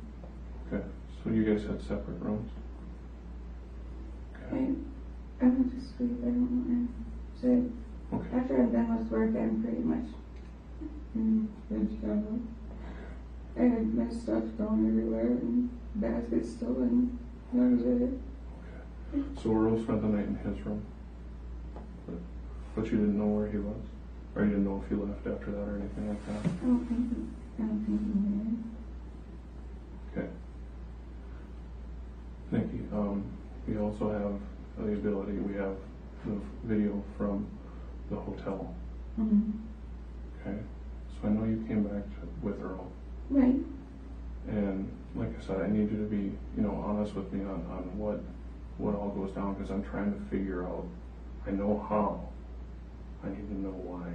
Okay. So you guys had separate rooms? Okay. I went to sleep. I don't know. So Okay. after I'm done with work, I'm pretty much in bed trouble. I had my stuff thrown everywhere and baskets stolen. That was it. So Earl spent the night in his room? But you didn't know where he was? Or you didn't know if he left after that or anything like that? I don't think he did. Okay. Nikki, we also have the ability, we have the video from the hotel. Mm-hmm. Okay? So I know you came back with Earl. Right. And like I said, I need you to be, honest with me on what all goes down, because I'm trying to figure out, I know how. I need to know why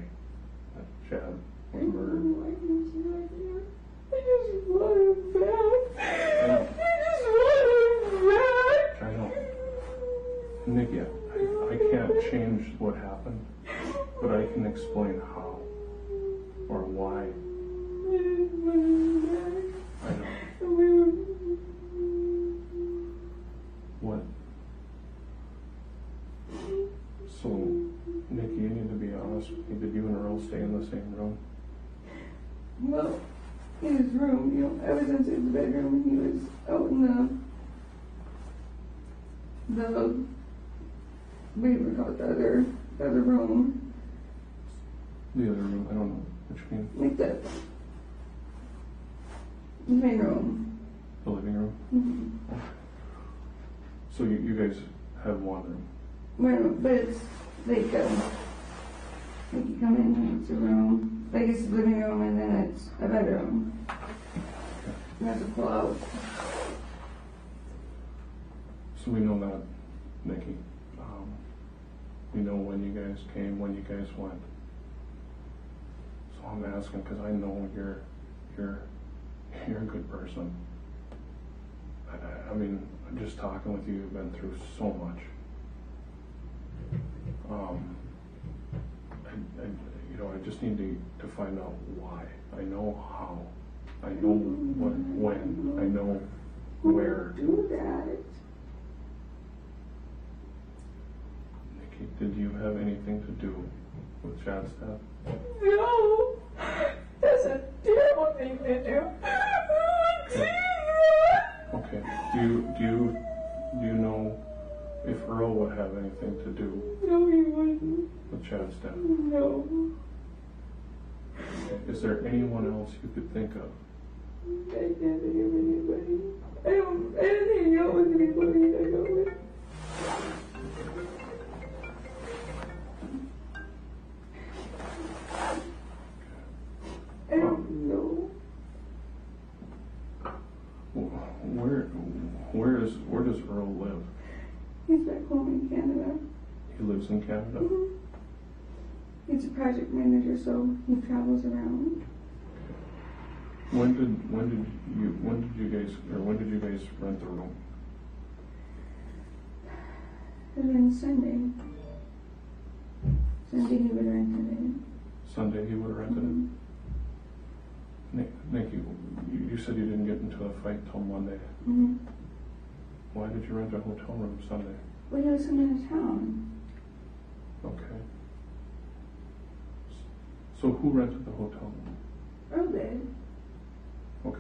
that Chad was murdered. I just want him back. I know. I just want him back. I know. Nikki, I can't change what happened, but I can explain how or why. I know. What? So, Nikki, you need to be honest with me. Did you and Earl stay in the same room? Well, in his room, I was inside the bedroom and he was out in what do you call it, the other room. The other room? I don't know. Which mean? Like the main room. The living room? Mm-hmm. So you guys have one room? But it's like you come in and it's a room, like it's a living room and then it's a bedroom. You have to pull out. So we know that, Nikki. We know when you guys came, when you guys went. So I'm asking because I know you're a good person. I mean, just talking with you, you've been through so much. I just need to find out why. I know how. I know when. I know where. Do that. Nikki, did you have anything to do with Chad's death? No, that's a terrible thing to do. Okay. Do you know if Earl would have anything to do No, he wouldn't. with Chad's death? No. Is there anyone else you could think of? I can't think of anybody. I don't hang out with anybody I go with. I don't know. Where does Earl live? He's back home in Canada. He lives in Canada. Mm-hmm. He's a project manager, so he travels around. When did you guys rent the room? And then Sunday. Sunday he would rent it in. Sunday he would have rented Mhm. it. Nikki, you said you didn't get into a fight till Monday. Mm-hmm. Why did you rent a hotel room Sunday? Well, he was coming to town. Okay. So who rented the hotel room? Earl did. Okay.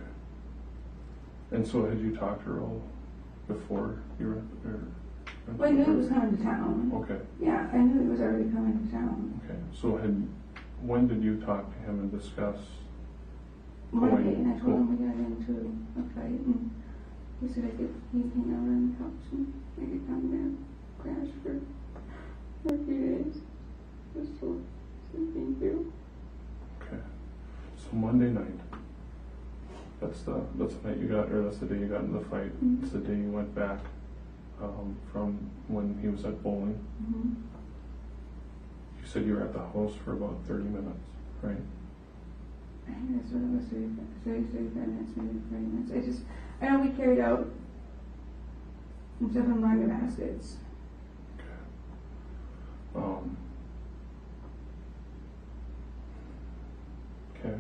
And so had you talked to Earl before you rented? Well, I knew he was coming to town. Okay. Yeah, I knew he was already coming to town. Okay. So when did you talk to him and discuss? Monday, and I told him we got into a fight, and he said he could hang out on the couch and I could come there, crash for a few days. Just so thank you. Okay. So Monday night. That's the night you got, or that's the day you got into the fight. Mhm. It's the day you went back from when he was at bowling. Mm-hmm. You said you were at the house for about 30 minutes, right? I think that's what it was, 35 minutes, maybe 40 minutes. I know we carried out some stuff in laundry baskets. Okay.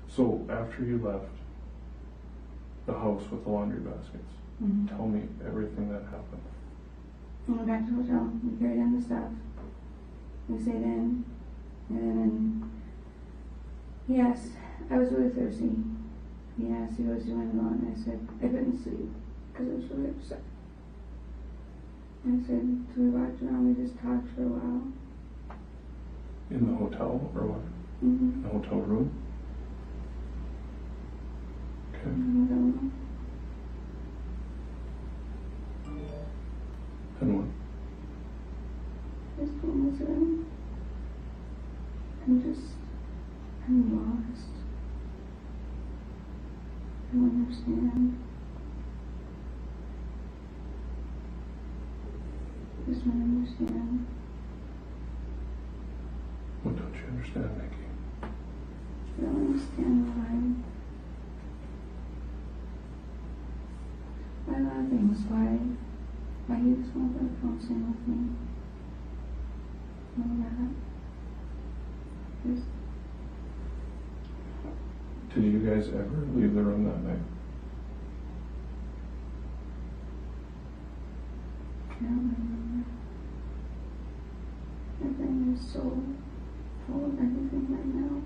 So after you left the house with the laundry baskets, Mm-hmm. tell me everything that happened. We went back to the hotel, we carried in the stuff, we stayed in, and then he asked, I was really thirsty. He asked, he goes, do you want to go? And I said, I couldn't sleep because I was really upset. I said, so we walked around, we just talked for a while. In the hotel or what? Mm-hmm. The hotel room? Okay. And And what? just told him, I said, I'm lost. I don't understand. I just want to understand. What don't you understand, Nikki? I don't understand why a lot of things, why he just won't go to counseling with me. All that. Just, Did you guys ever leave the room that night? I don't remember. My brain is so full of everything right now.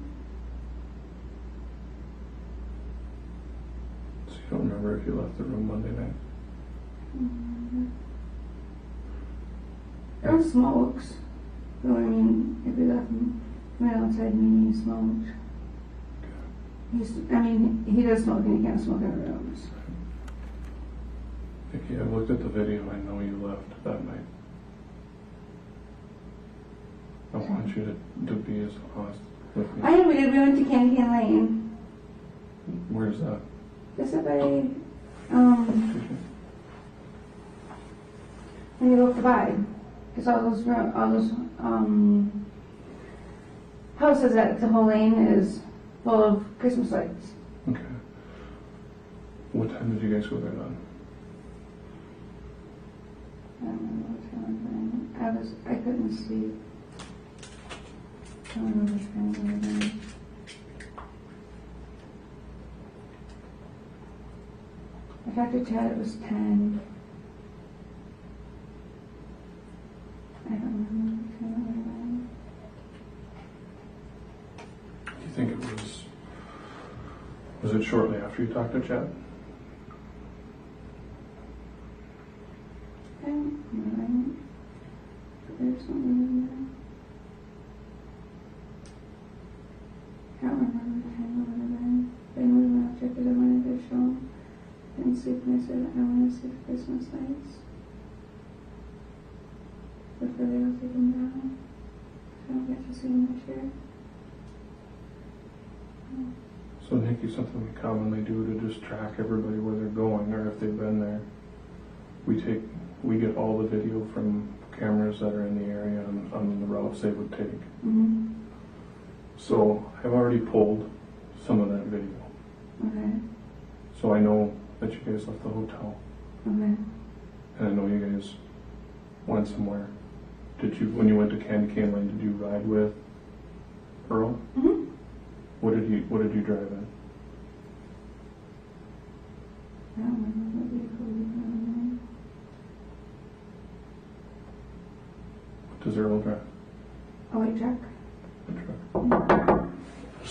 So you don't remember if you left the room Monday night? I don't remember. Earl smokes. So I mean, if we left him right outside me, he smoked. He does smoke and he can't smoke in our rooms. Nikki, I've looked at the video. I know you left that night. want you to be as honest with me. I know we did. We went to Candy Cane Lane. Where's that? This is by, when you go up the Vibe. Because all those houses that the whole lane is full of Christmas lights. Okay. What time did you guys go there then? I don't remember what time it was. I couldn't sleep. I don't remember what time it was. I talked to Chad, it was 10. I don't remember what time it was. Do you think it was it shortly after you talked to Chad? I don't remember. There's something in there. I don't remember what time it would have been. Then we went after because I wanted to show him. Didn't sleep and I said I want to see the Christmas lights. Before they all take them down. So I don't get to see them this year. So Nikki, something we commonly do to just track everybody where they're going or if they've been there. We get all the video from cameras that are in the area on the routes they would take. Mm-hmm. So I've already pulled some of that video. Okay. So I know that you guys left the hotel. Okay. And I know you guys went somewhere. When you went to Candy Cane Lane, did you ride with Earl? Mm-hmm. What did you drive in? I don't remember what vehicle we were in. What does Earl drive? A white truck. A truck.